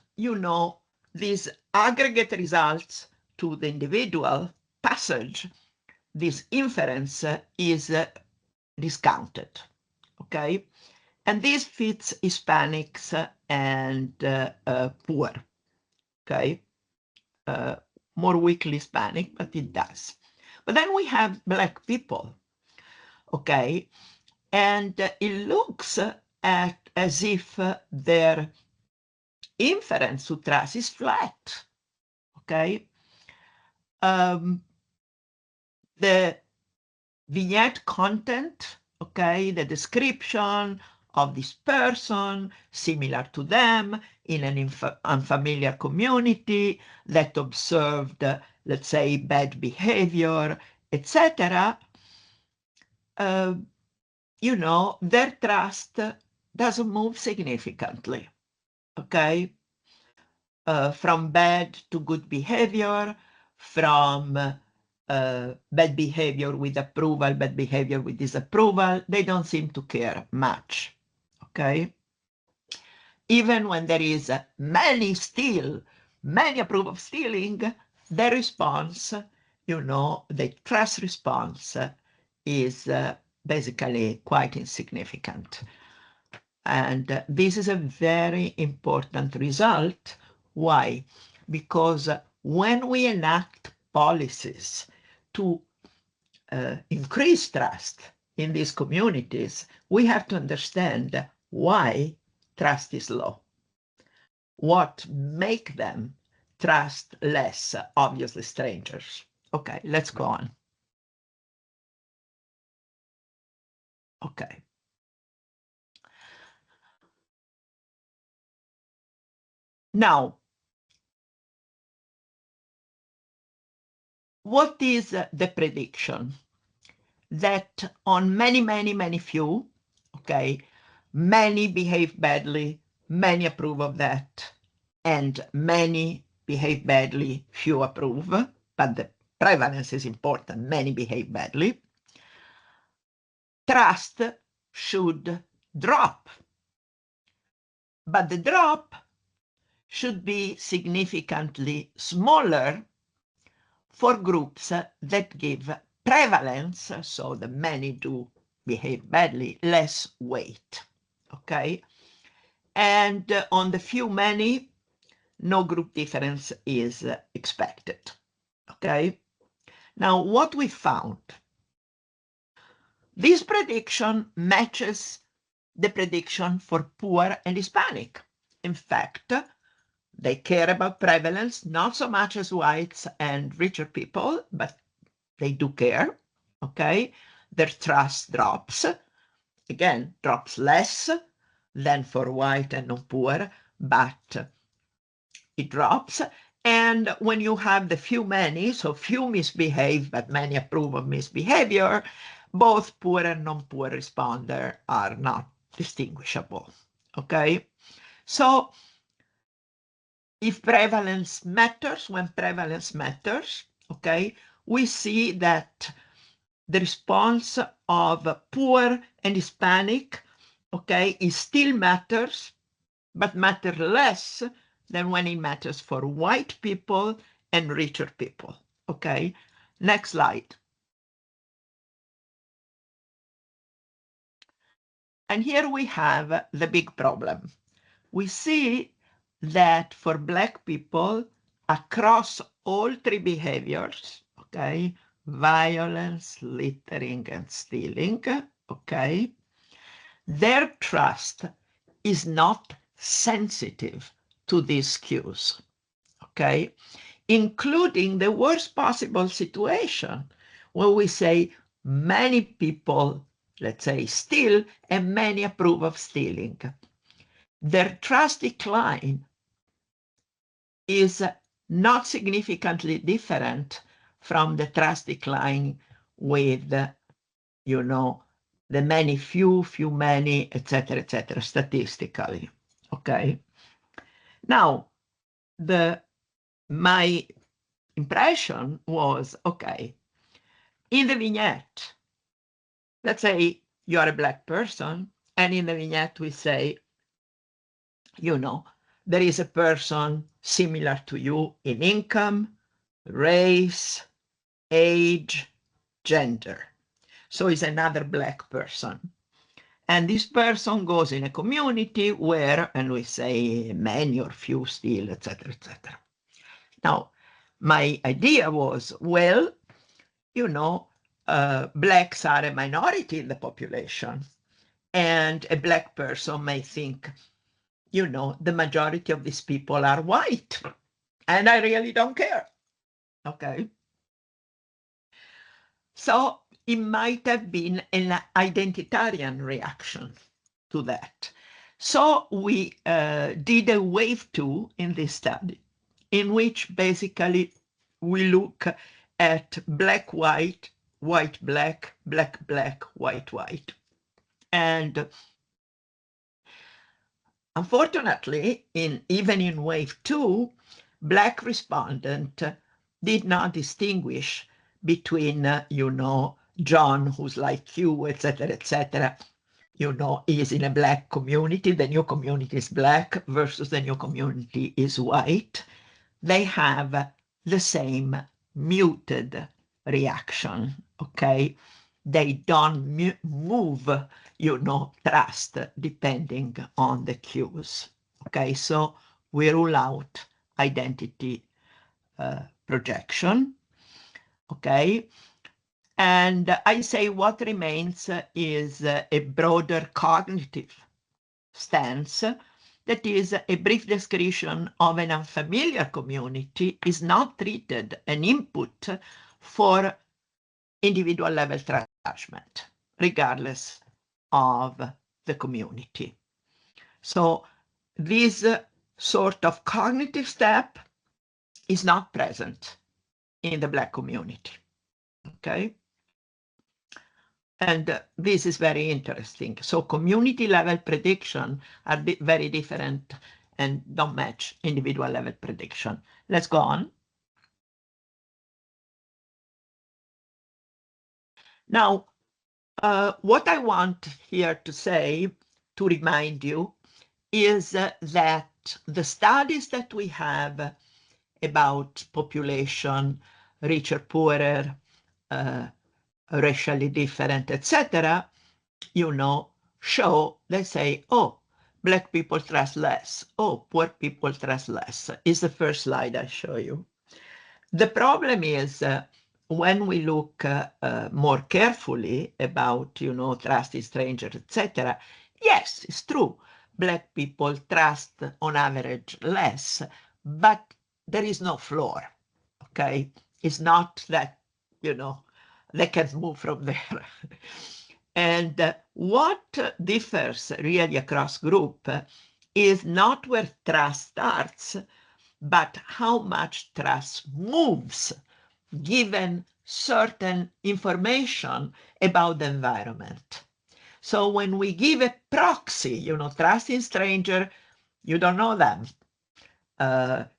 these aggregate results to the individual passage, this inference is discounted, okay? And this fits Hispanics and poor, okay? More weakly Hispanic, but it does. But then we have Black people, okay? And it looks as if their inference to trust is flat, okay? The vignette content, okay, the description of this person, similar to them, in an unfamiliar community that observed, let's say, bad behavior, etc. Their trust doesn't move significantly, okay? From bad to good behavior, from bad behavior with approval, bad behavior with disapproval, they don't seem to care much, okay? Even when there is many approve of stealing, the response, the trust response is basically quite insignificant. And this is a very important result. Why? Because when we enact policies to increase trust in these communities, we have to understand why trust is low. What make them trust less, obviously strangers. Okay, let's go on. Okay. Now, what is the prediction? That on many few, okay, many behave badly, many approve of that, and many behave badly, few approve, but the prevalence is important, many behave badly. Trust should drop, but the drop should be significantly smaller for groups that give prevalence, so the many do behave badly, less weight, okay? And on the few many, no group difference is expected, okay? Now, what we found, this prediction matches the prediction for poor and Hispanic. In fact, they care about prevalence, not so much as whites and richer people, but they do care, okay? Their trust drops, again, drops less than for white and non-poor, but it drops. And when you have the few many, so few misbehave, but many approve of misbehavior, both poor and non-poor responder are not distinguishable, okay? So if prevalence matters, when prevalence matters, okay, we see that the response of poor and Hispanic, okay, it still matters, but matters less than when it matters for white people and richer people, okay? Next slide. And here we have the big problem. We see that for Black people, across all three behaviors, okay, violence, littering, and stealing, okay, their trust is not sensitive to these cues, okay, including the worst possible situation where we say many people, let's say, steal and many approve of stealing. Their trust decline is not significantly different from the trust decline with, the many, few, many, etc., statistically, okay? Now, my impression was, okay, in the vignette, let's say you are a Black person, and in the vignette we say, there is a person similar to you in income, race, age, gender. So it's another Black person. And this person goes in a community where, and we say many or few still, etc., etc. Now, my idea was, well, Blacks are a minority in the population, and a Black person may think, the majority of these people are white, and I really don't care. Okay. So it might have been an identitarian reaction to that. So we did a wave 2 in this study, in which basically we look at Black, white, white, black, black, black, white, white. And unfortunately, even in wave 2, Black respondent did not distinguish between, John, who's like you, etc., etc., is in a Black community, the new community is Black versus the new community is white. They have the same muted reaction, okay? They don't move, trust depending on the cues, okay? So we rule out identity projection, okay? And I say what remains is a broader cognitive stance, that is, a brief description of an unfamiliar community is not treated an input for individual level judgment, regardless of the community. So this sort of cognitive step is not present in the Black community, okay? And this is very interesting. So community level prediction are very different and don't match individual level prediction. Let's go on. Now, what I want here to say, to remind you, is that the studies that we have about population, richer, poorer, racially different, etc., show, they say, oh, Black people trust less. Oh, poor people trust less. Is the first slide I show you. The problem is when we look more carefully about, trust in strangers, etc., yes, it's true. Black people trust on average less, but there is no floor, okay? It's not that, they can move from there. And what differs really across group is not where trust starts, but how much trust moves given certain information about the environment. So when we give a proxy, trust in stranger, you don't know them,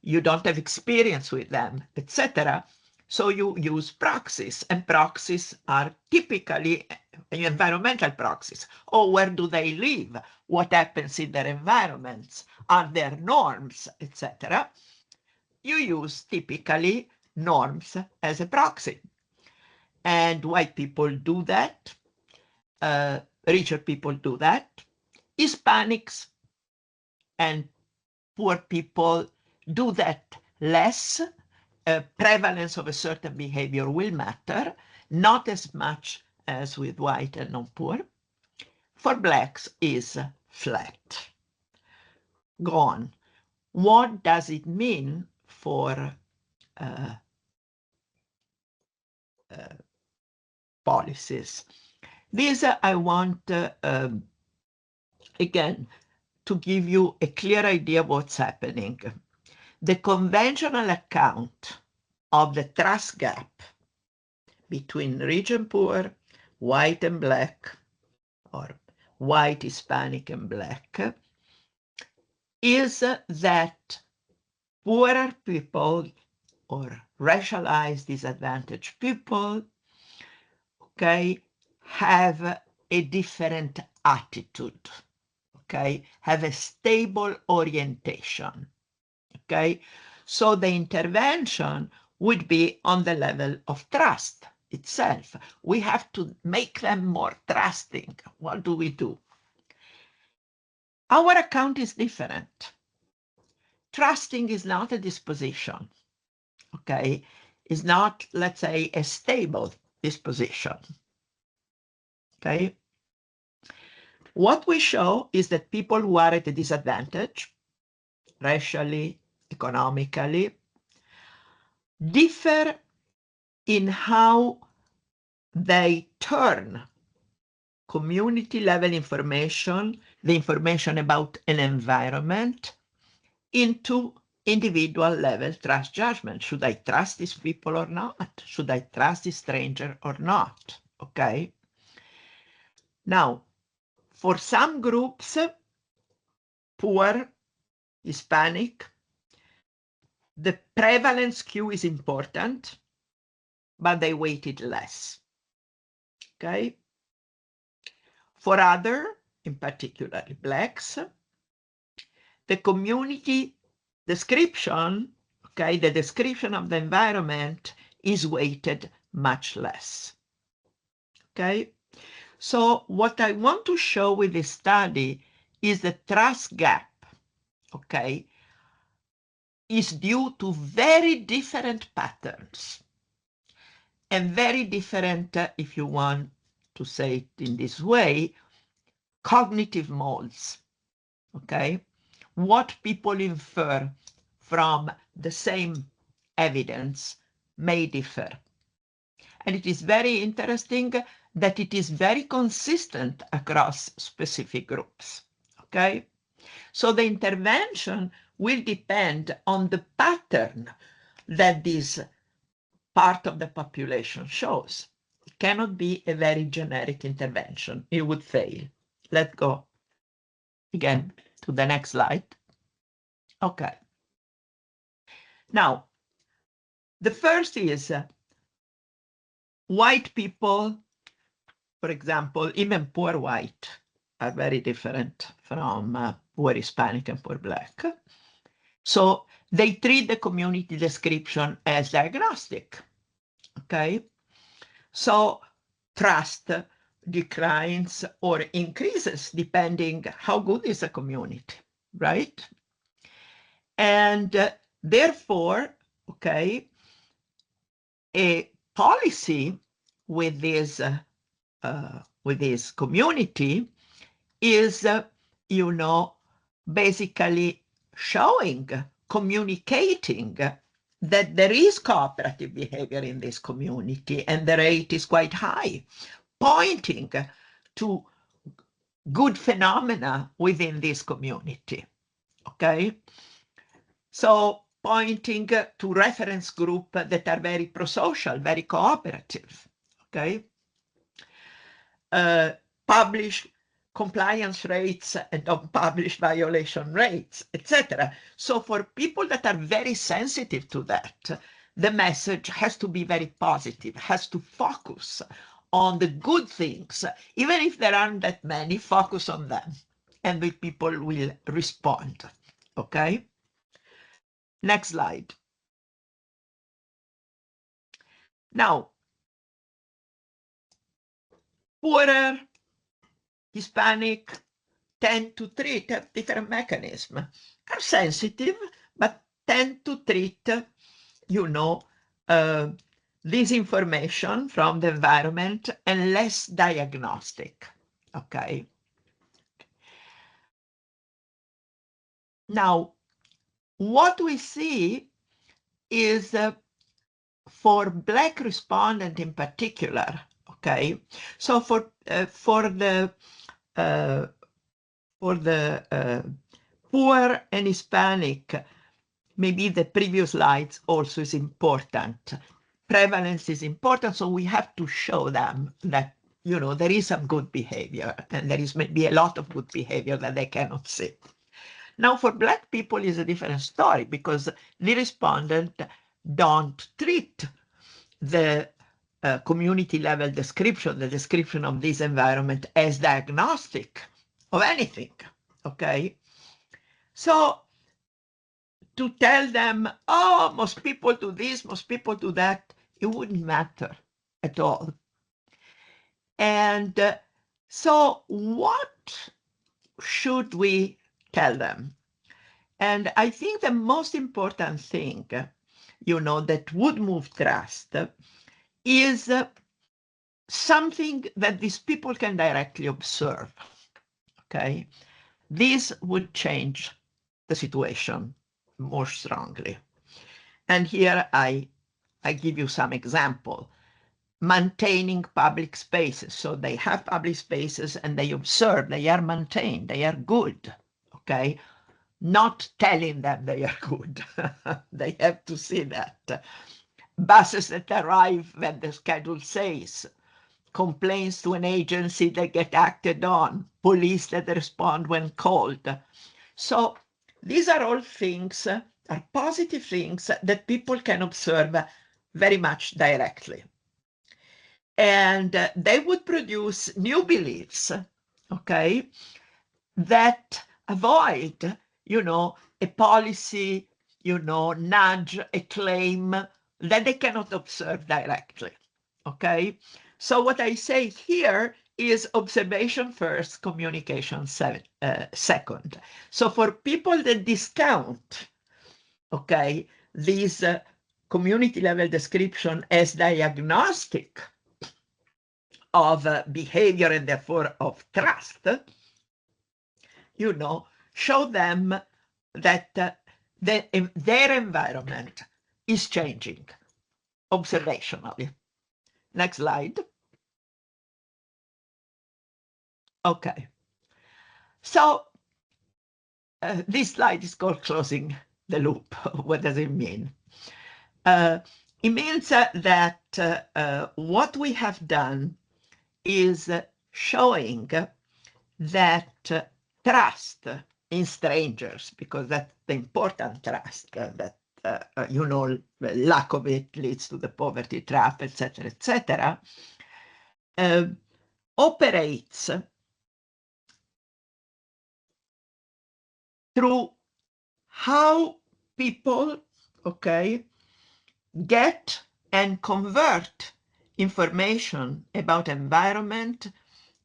you don't have experience with them, etc. So you use proxies, and proxies are typically environmental proxies. Oh, where do they live? What happens in their environments? Are there norms, etc.? You use typically norms as a proxy. And white people do that. Richer people do that. Hispanics and poor people do that less. Prevalence of a certain behavior will matter, not as much as with white and non-poor. For Blacks is flat. Go on. What does it mean for policies? This I want, again, to give you a clear idea of what's happening. The conventional account of the trust gap between rich and poor, white and Black, or white, Hispanic, and Black, is that poorer people or racialized disadvantaged people, okay, have a different attitude, okay? Have a stable orientation, okay? So the intervention would be on the level of trust itself. We have to make them more trusting. What do we do? Our account is different. Trusting is not a disposition, okay? It's not, let's say, a stable disposition, okay? What we show is that people who are at a disadvantage, racially, economically, differ in how they turn community level information, the information about an environment, into individual level trust judgment. Should I trust these people or not? Should I trust this stranger or not? Okay. Now, for some groups, poor, Hispanic, the prevalence skew is important, but they weighted less. Okay. For other, in particular Blacks, the community description, okay, the description of the environment is weighted much less. Okay. So what I want to show with this study is the trust gap, okay, is due to very different patterns and very different, if you want to say it in this way, cognitive molds, okay? What people infer from the same evidence may differ. And it is very interesting that it is very consistent across specific groups, okay? So the intervention will depend on the pattern that this part of the population shows. It cannot be a very generic intervention. It would fail. Let's go again to the next slide. Okay. Now, the first is white people, for example, even poor white are very different from poor Hispanic and poor Black. So they treat the community description as diagnostic, okay? So trust declines or increases depending how good is the community, right? And therefore, okay, a policy with this community is, basically showing, communicating that there is cooperative behavior in this community and the rate is quite high, pointing to good phenomena within this community, okay? So pointing to reference group that are very pro-social, very cooperative, okay? Publish compliance rates and unpublished violation rates, etc. So for people that are very sensitive to that, the message has to be very positive, has to focus on the good things. Even if there aren't that many, focus on them and the people will respond, okay? Next slide. Now, poorer, Hispanic, tend to treat different mechanisms, are sensitive, but tend to treat, this information from the environment and less diagnostic, okay? Now, what we see is for Black respondent in particular, okay? So for the poor and Hispanic, maybe the previous slides also is important. Prevalence is important, so we have to show them that, there is some good behavior and there is maybe a lot of good behavior that they cannot see. Now, for Black people is a different story because the respondent don't treat the community level description, the description of this environment as diagnostic of anything, okay? So to tell them, oh, most people do this, most people do that, it wouldn't matter at all. And so what should we tell them? And I think the most important thing, that would move trust is something that these people can directly observe, okay? This would change the situation more strongly. And here I give you some example. Maintaining public spaces. So they have public spaces and they observe, they are maintained, they are good, okay? Not telling them they are good. They have to see that. Buses that arrive when the schedule says, complaints to an agency that get acted on, police that respond when called. So these are all things, are positive things that people can observe very much directly. And they would produce new beliefs, okay, that avoid, a policy, nudge, a claim that they cannot observe directly, okay? So what I say here is observation first, communication second. So for people that discount, okay, this community level description as diagnostic of behavior and therefore of trust, show them that their environment is changing observationally. Next slide. Okay. So this slide is called closing the loop. What does it mean? It means that what we have done is showing that trust in strangers, because that's the important trust, that lack of it leads to the poverty trap, etc., operates through how people, okay, get and convert information about environment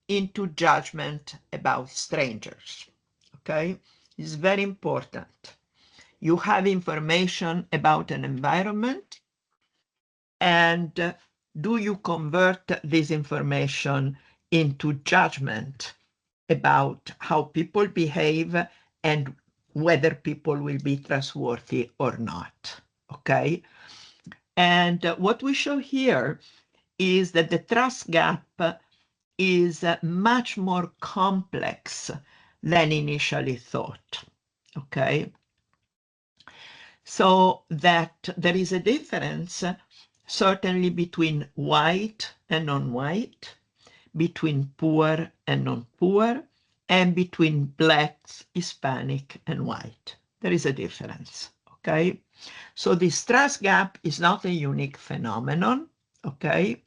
into judgment about strangers, okay? It's very important. You have information about an environment, and do you convert this information into judgment about how people behave and whether people will be trustworthy or not, okay? And what we show here is that the trust gap is much more complex than initially thought, okay? So that there is a difference certainly between white and non-white, between poor and non-poor, and between blacks, Hispanic, and white. There is a difference, okay? So this trust gap is not a unique phenomenon, okay?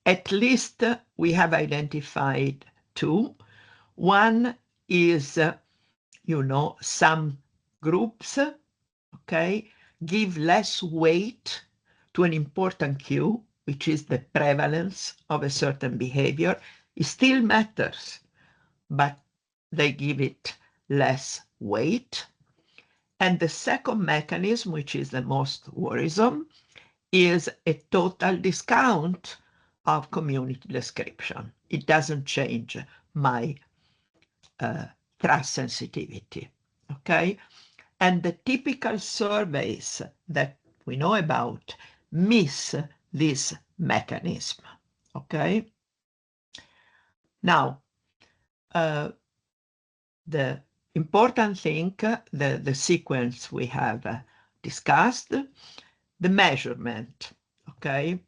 At least we have identified two. One is, some groups, okay, give less weight to an important cue, which is the prevalence of a certain behavior. It still matters, but they give it less weight. And the second mechanism, which is the most worrisome, is a total discount of community description. It doesn't change my trust sensitivity, okay? And the typical surveys that we know about miss this mechanism, okay? Now, the important thing, the sequence we have discussed, the measurement, okay?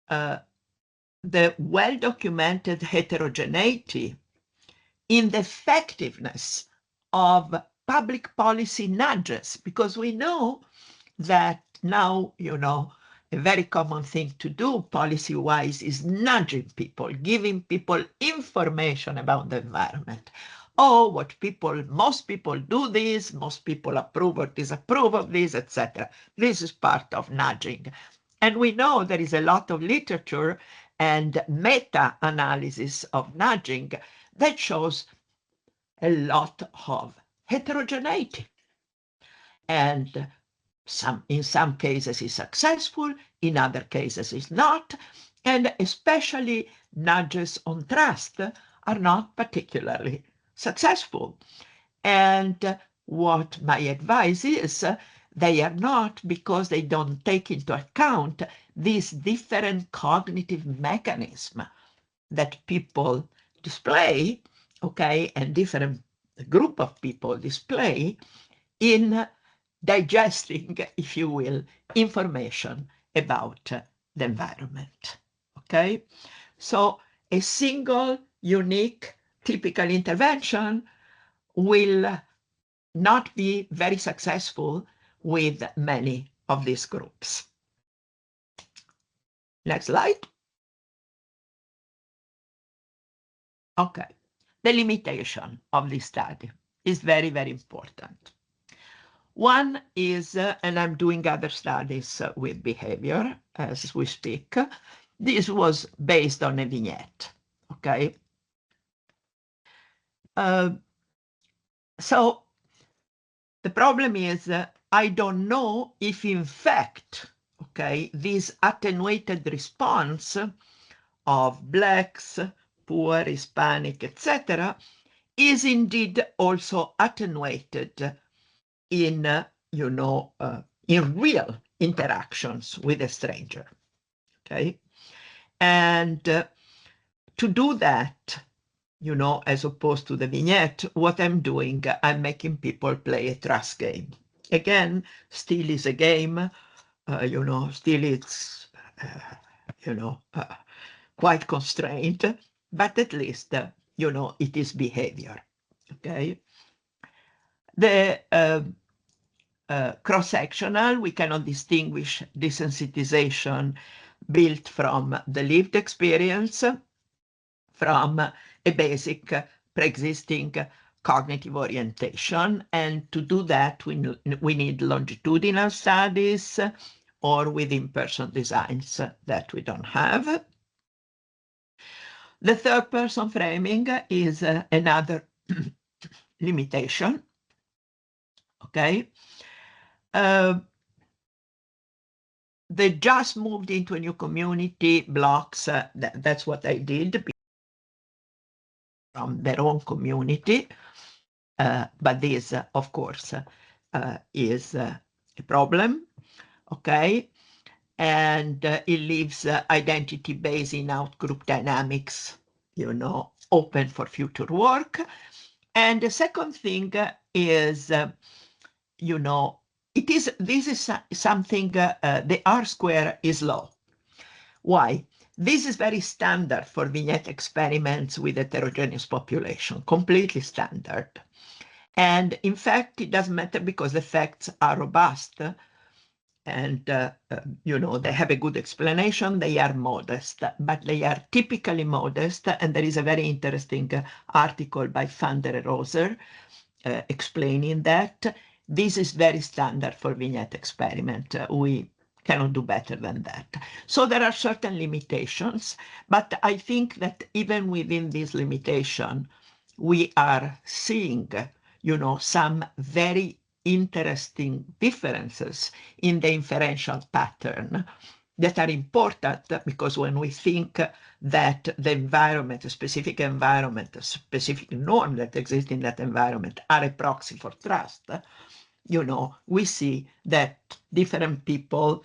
The well-documented heterogeneity in the effectiveness of public policy nudges, because we know that now, a very common thing to do policy-wise is nudging people, giving people information about the environment. Oh, most people do this, most people approve or disapprove of this, etc. This is part of nudging. And we know there is a lot of literature and meta-analysis of nudging that shows a lot of heterogeneity. And in some cases is successful, in other cases is not, and especially nudges on trust are not particularly successful. And what my advice is, they are not because they don't take into account these different cognitive mechanisms that people display, okay, and different group of people display in digesting, if you will, information about the environment, okay? So a single, unique, typical intervention will not be very successful with many of these groups. Next slide. Okay, the limitation of this study is very, very important. One is, and I'm doing other studies with behavior as we speak. This was based on a vignette, okay? So the problem is, I don't know if in fact, okay, this attenuated response of Blacks, poor, Hispanic, etc., is indeed also attenuated in, in real interactions with a stranger, okay? And to do that, as opposed to the vignette, what I'm doing, I'm making people play a trust game. Again, still is a game, still it's, quite constrained, but at least, it is behavior, okay? The cross-sectional, we cannot distinguish desensitization built from the lived experience from a basic pre-existing cognitive orientation. And to do that, we need longitudinal studies or with in-person designs that we don't have. The third person framing is another limitation, okay? They just moved into a new community, blocks, that's what I did from their own community. But this, of course, is a problem, okay? And it leaves identity-based in-out group dynamics, open for future work. And the second thing is, this is something, the R-square is low. Why? This is very standard for vignette experiments with heterogeneous population, completely standard. And in fact, it doesn't matter because the facts are robust and, they have a good explanation. They are modest, but they are typically modest. And there is a very interesting article by Van der Roser explaining that. This is very standard for vignette experiment. We cannot do better than that. So there are certain limitations, but I think that even within this limitation, we are seeing, some very interesting differences in the inferential pattern that are important, because when we think that the environment, a specific norm that exists in that environment are a proxy for trust, we see that different people,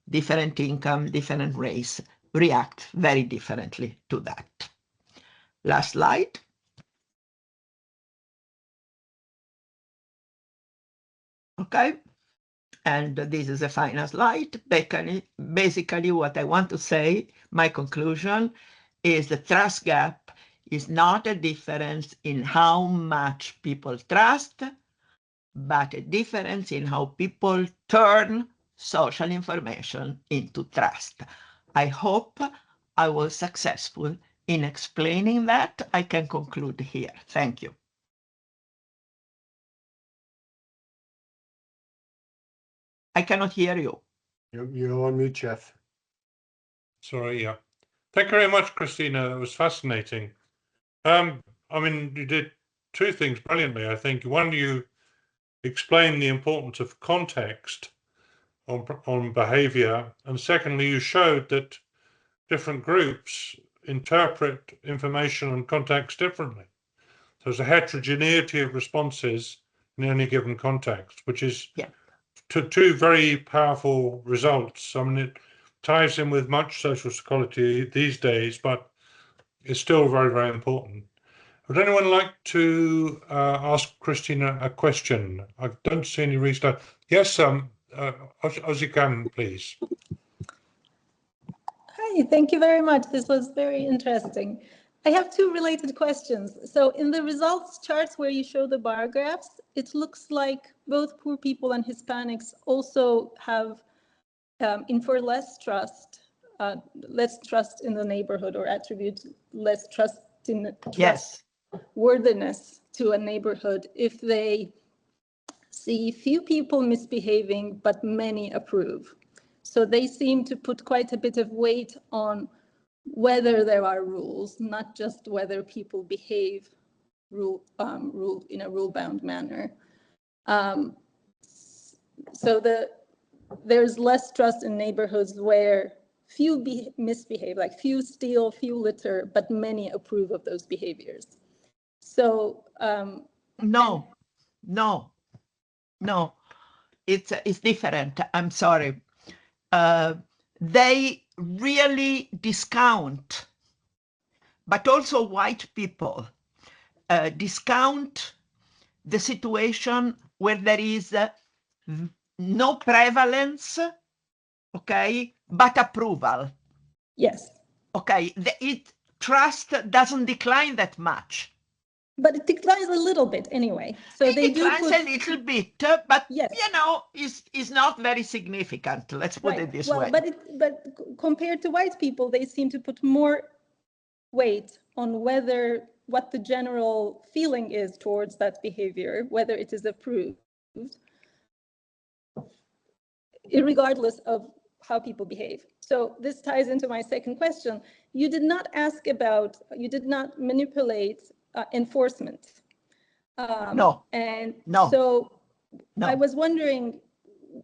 different income, different race react very differently to that. Last slide. Okay. And this is a final slide. Basically, what I want to say, my conclusion, is the trust gap is not a difference in how much people trust, but a difference in how people turn social information into trust. I hope I was successful in explaining that. I can conclude here. Thank you. I cannot hear you. You're on mute, Jeff. Sorry, yeah. Thank you very much, Cristina. That was fascinating. I mean, you did two things brilliantly, I think. One, you explained the importance of context on behavior. And secondly, you showed that different groups interpret information and context differently. So there's a heterogeneity of responses in any given context, which is two very powerful results. I mean, it ties in with much social psychology these days, but it's still very, very important. Would anyone like to ask Cristina a question? I don't see any restart. Yes, Ozzy, please. Hi, thank you very much. This was very interesting. I have two related questions. So in the results charts where you show the bar graphs, it looks like both poor people and Hispanics also have infer less trust in the neighborhood, or attribute less trust in worthiness to a neighborhood if they see few people misbehaving, but many approve. So they seem to put quite a bit of weight on whether there are rules, not just whether people behave in a rule-bound manner. So there's less trust in neighborhoods where few misbehave, like few steal, few litter, but many approve of those behaviors. So no, it's different. I'm sorry. They really discount, but also white people discount the situation where there is no prevalence, okay, but approval. Yes. Okay, trust doesn't decline that much. But it declines a little bit anyway. So it declines a little bit, but yes, you know, is not very significant. Let's put it this way. But compared to white people, they seem to put more weight on what the general feeling is towards that behavior, whether it is approved, regardless of how people behave. So this ties into my second question. You did not manipulate enforcement. No. So I was wondering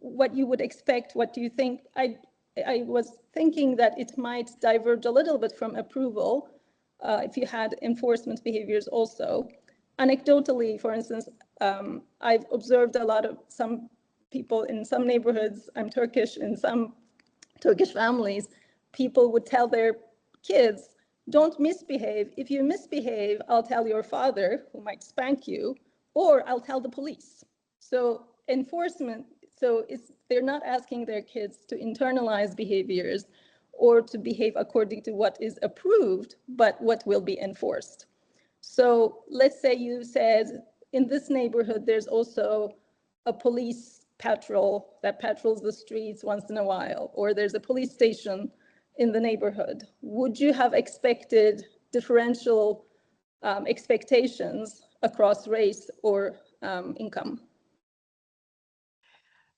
what you would expect. What do you think? I was thinking that it might diverge a little bit from approval if you had enforcement behaviors also. Anecdotally, for instance, I've observed some people in some neighborhoods, I'm Turkish, in some Turkish families, people would tell their kids, don't misbehave. If you misbehave, I'll tell your father, who might spank you, or I'll tell the police. So enforcement, they're not asking their kids to internalize behaviors or to behave according to what is approved, but what will be enforced. So let's say you said, in this neighborhood, there's also a police patrol that patrols the streets once in a while, or there's a police station in the neighborhood. Would you have expected differential expectations across race or income?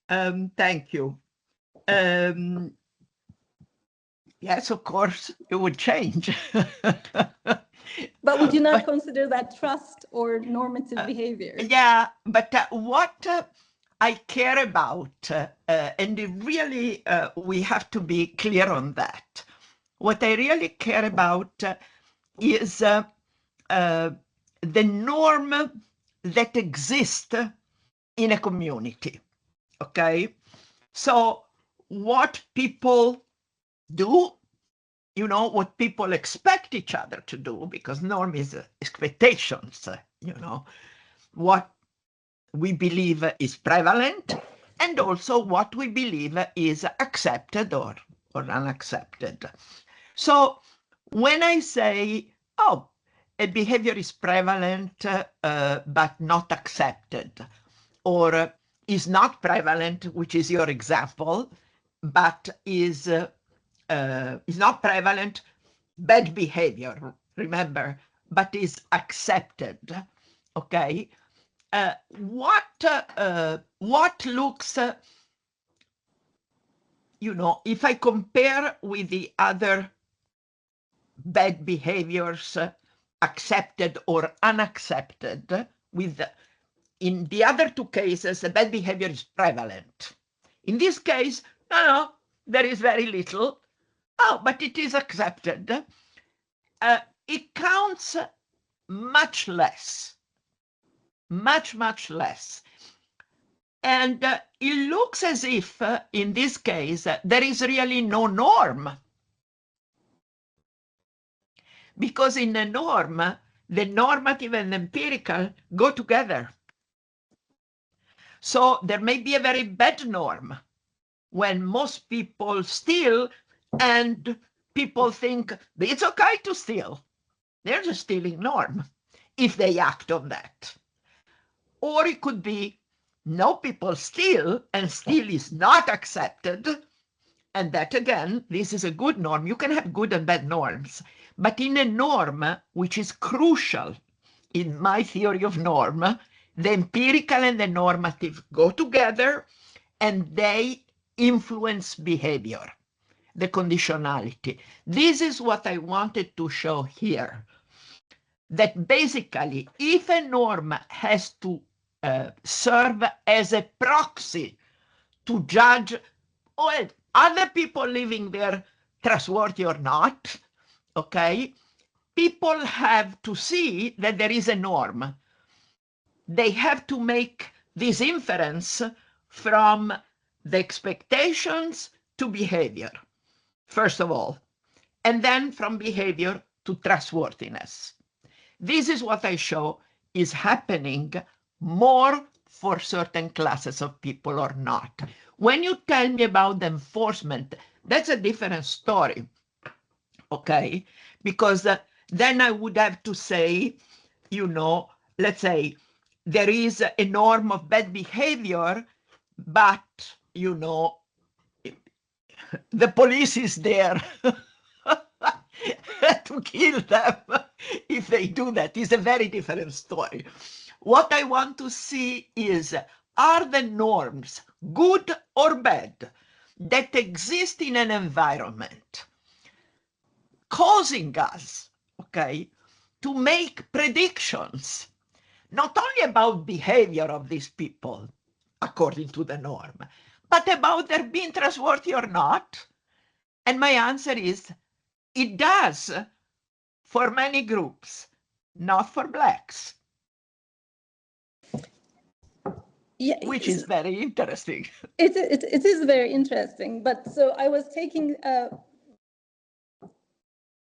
Thank you. Yes, of course, it would change. But would you not consider that trust or normative behavior? Yeah, but what I care about, and really we have to be clear on that. What I really care about is the norm that exists in a community, okay? So what people do, you know, what people expect each other to do, because norm is expectations, you know, what we believe is prevalent, and also what we believe is accepted or unaccepted. So when I say, oh, a behavior is prevalent but not accepted, or is not prevalent, which is your example, but is not prevalent, bad behavior, remember, but is accepted, okay? What looks, you know, if I compare with the other bad behaviors, accepted or unaccepted, in the other two cases, the bad behavior is prevalent. In this case, no, there is very little. Oh, but it is accepted. It counts much less, much less. And it looks as if, in this case, there is really no norm. Because in a norm, the normative and empirical go together. So there may be a very bad norm when most people steal and people think it's okay to steal. They're just stealing norm if they act on that. Or it could be no, people steal and steal is not accepted. And that again, this is a good norm. You can have good and bad norms, but in a norm, which is crucial in my theory of norm, the empirical and the normative go together and they influence behavior, the conditionality. This is what I wanted to show here, that basically if a norm has to serve as a proxy to judge, well, other people living there trustworthy or not, okay, people have to see that there is a norm. They have to make this inference from the expectations to behavior, first of all, and then from behavior to trustworthiness. This is what I show is happening more for certain classes of people or not. When you tell me about the enforcement, that's a different story, okay? Because then I would have to say, you know, let's say there is a norm of bad behavior, but, you know, the police is there to kill them if they do that. It's a very different story. What I want to see is, are the norms, good or bad, that exist in an environment causing us, okay, to make predictions, not only about behavior of these people according to the norm, but about their being trustworthy or not? And my answer is, it does for many groups, not for Blacks. Yeah, which is very interesting. It is very interesting, but so I was taking,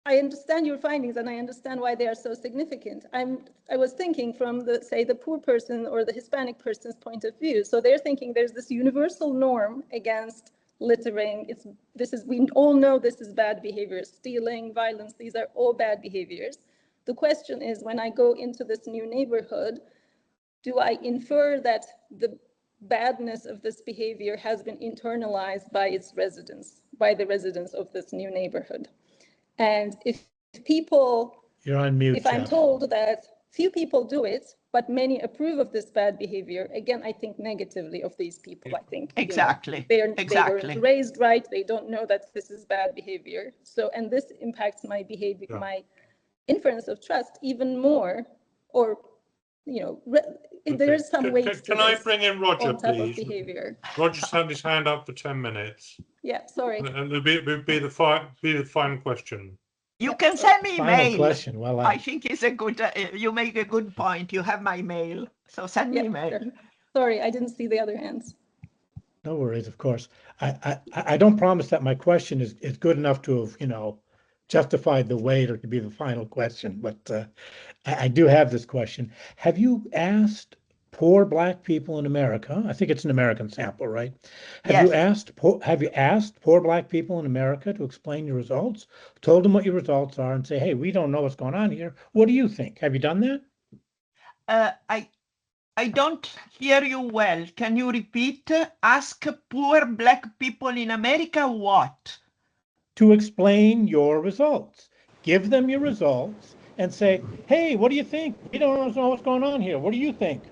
I understand your findings and I understand why they are so significant. I was thinking from the poor person or the Hispanic person's point of view. So they're thinking there's this universal norm against littering. We all know this is bad behavior, stealing, violence, these are all bad behaviors. The question is, when I go into this new neighborhood, do I infer that the badness of this behavior has been internalized by its residents, by the residents of this new neighborhood? And if people, you're on mute, if I'm told that few people do it, but many approve of this bad behavior, again, I think negatively of these people. I think exactly, they weren't raised right. They don't know that this is bad behavior. So, and this impacts my behavior, my inference of trust even more, or there's some weight to Can I bring in Roger, on top please? Of behavior. Roger's had his hand up for 10 minutes. Yeah, sorry. And it'll be the final question. You can send me final mail. Question. Well, I think it's a good, you make a good point. You have my mail, so send me mail. Sure. Sorry, I didn't see the other hands. No worries, of course. I don't promise that my question is good enough to have, justified the wait or to be the final question, but I do have this question. Have you asked poor Black people in America? I think it's an American sample, right? Have you asked poor Black people in America to explain your results? Told them what your results are and say, hey, we don't know what's going on here. What do you think? Have you done that? I don't hear you well. Can you repeat? Ask poor Black people in America what? To explain your results. Give them your results and say, hey, what do you think? We don't know what's going on here. What do you think?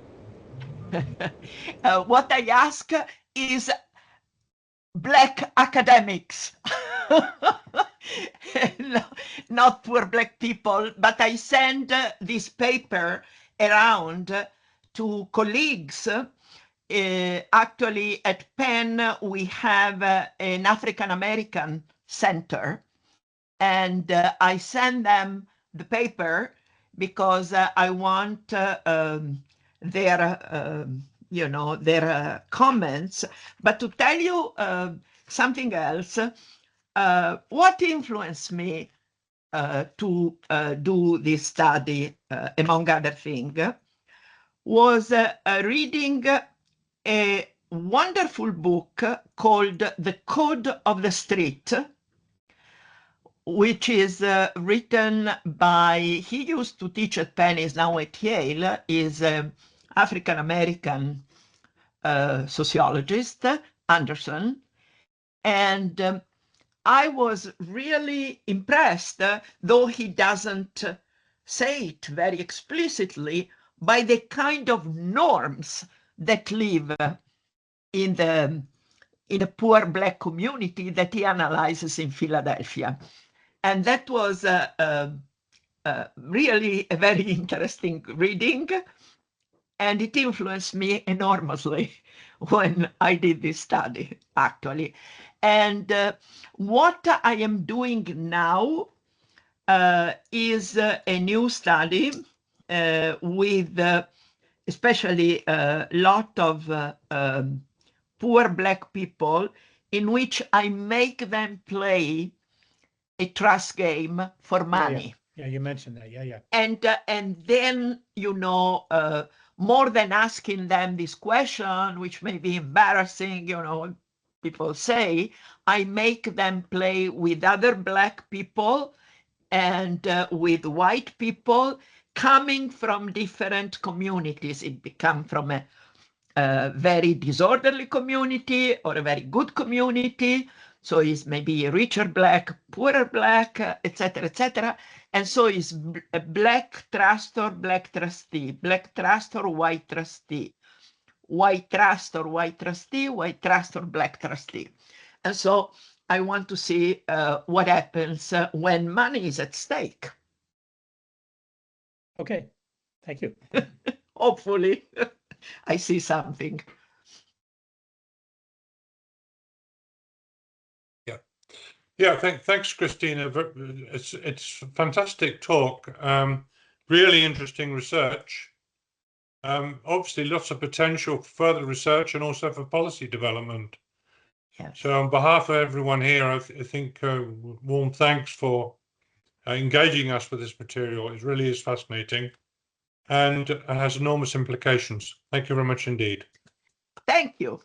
What I ask is Black academics. No, not poor Black people, but I send this paper around to colleagues. Actually, at Penn, we have an African American center, and I send them the paper because I want their, their comments. But to tell you something else, what influenced me to do this study, among other things, was reading a wonderful book called The Code of the Street, which is written by, he used to teach at Penn, is now at Yale, is African-American sociologist, Anderson. And I was really impressed, though he doesn't say it very explicitly, by the kind of norms that live in the poor Black community that he analyzes in Philadelphia. And that was really a very interesting reading, and it influenced me enormously when I did this study, actually. And what I am doing now is a new study with especially a lot of poor Black people, in which I make them play a trust game for money. Yeah, you mentioned that. Yeah. And then, more than asking them this question, which may be embarrassing, people say, I make them play with other Black people and with white people coming from different communities. It become from a very disorderly community or a very good community. So it's maybe a richer Black, poorer Black, etc., etc. And so it's a Black trustor, Black trustee, Black trustor, white trustee, white trustor, white trustee, white trustor, Black trustee. And so I want to see what happens when money is at stake. Okay, thank you. Hopefully, I see something. Yeah, thanks, Cristina. It's a fantastic talk. Really interesting research. Obviously, lots of potential for further research and also for policy development. Yes. So on behalf of everyone here, I think warm thanks for engaging us with this material. It really is fascinating and has enormous implications. Thank you very much indeed. Thank you.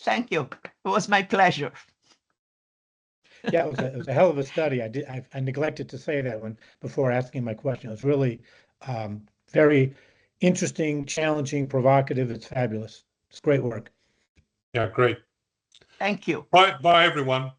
Thank you. It was my pleasure. Yeah, it was a hell of a study. I neglected to say that before asking my question. It was really very interesting, challenging, provocative. It's fabulous. It's great work. Yeah, great. Thank you. Bye, everyone.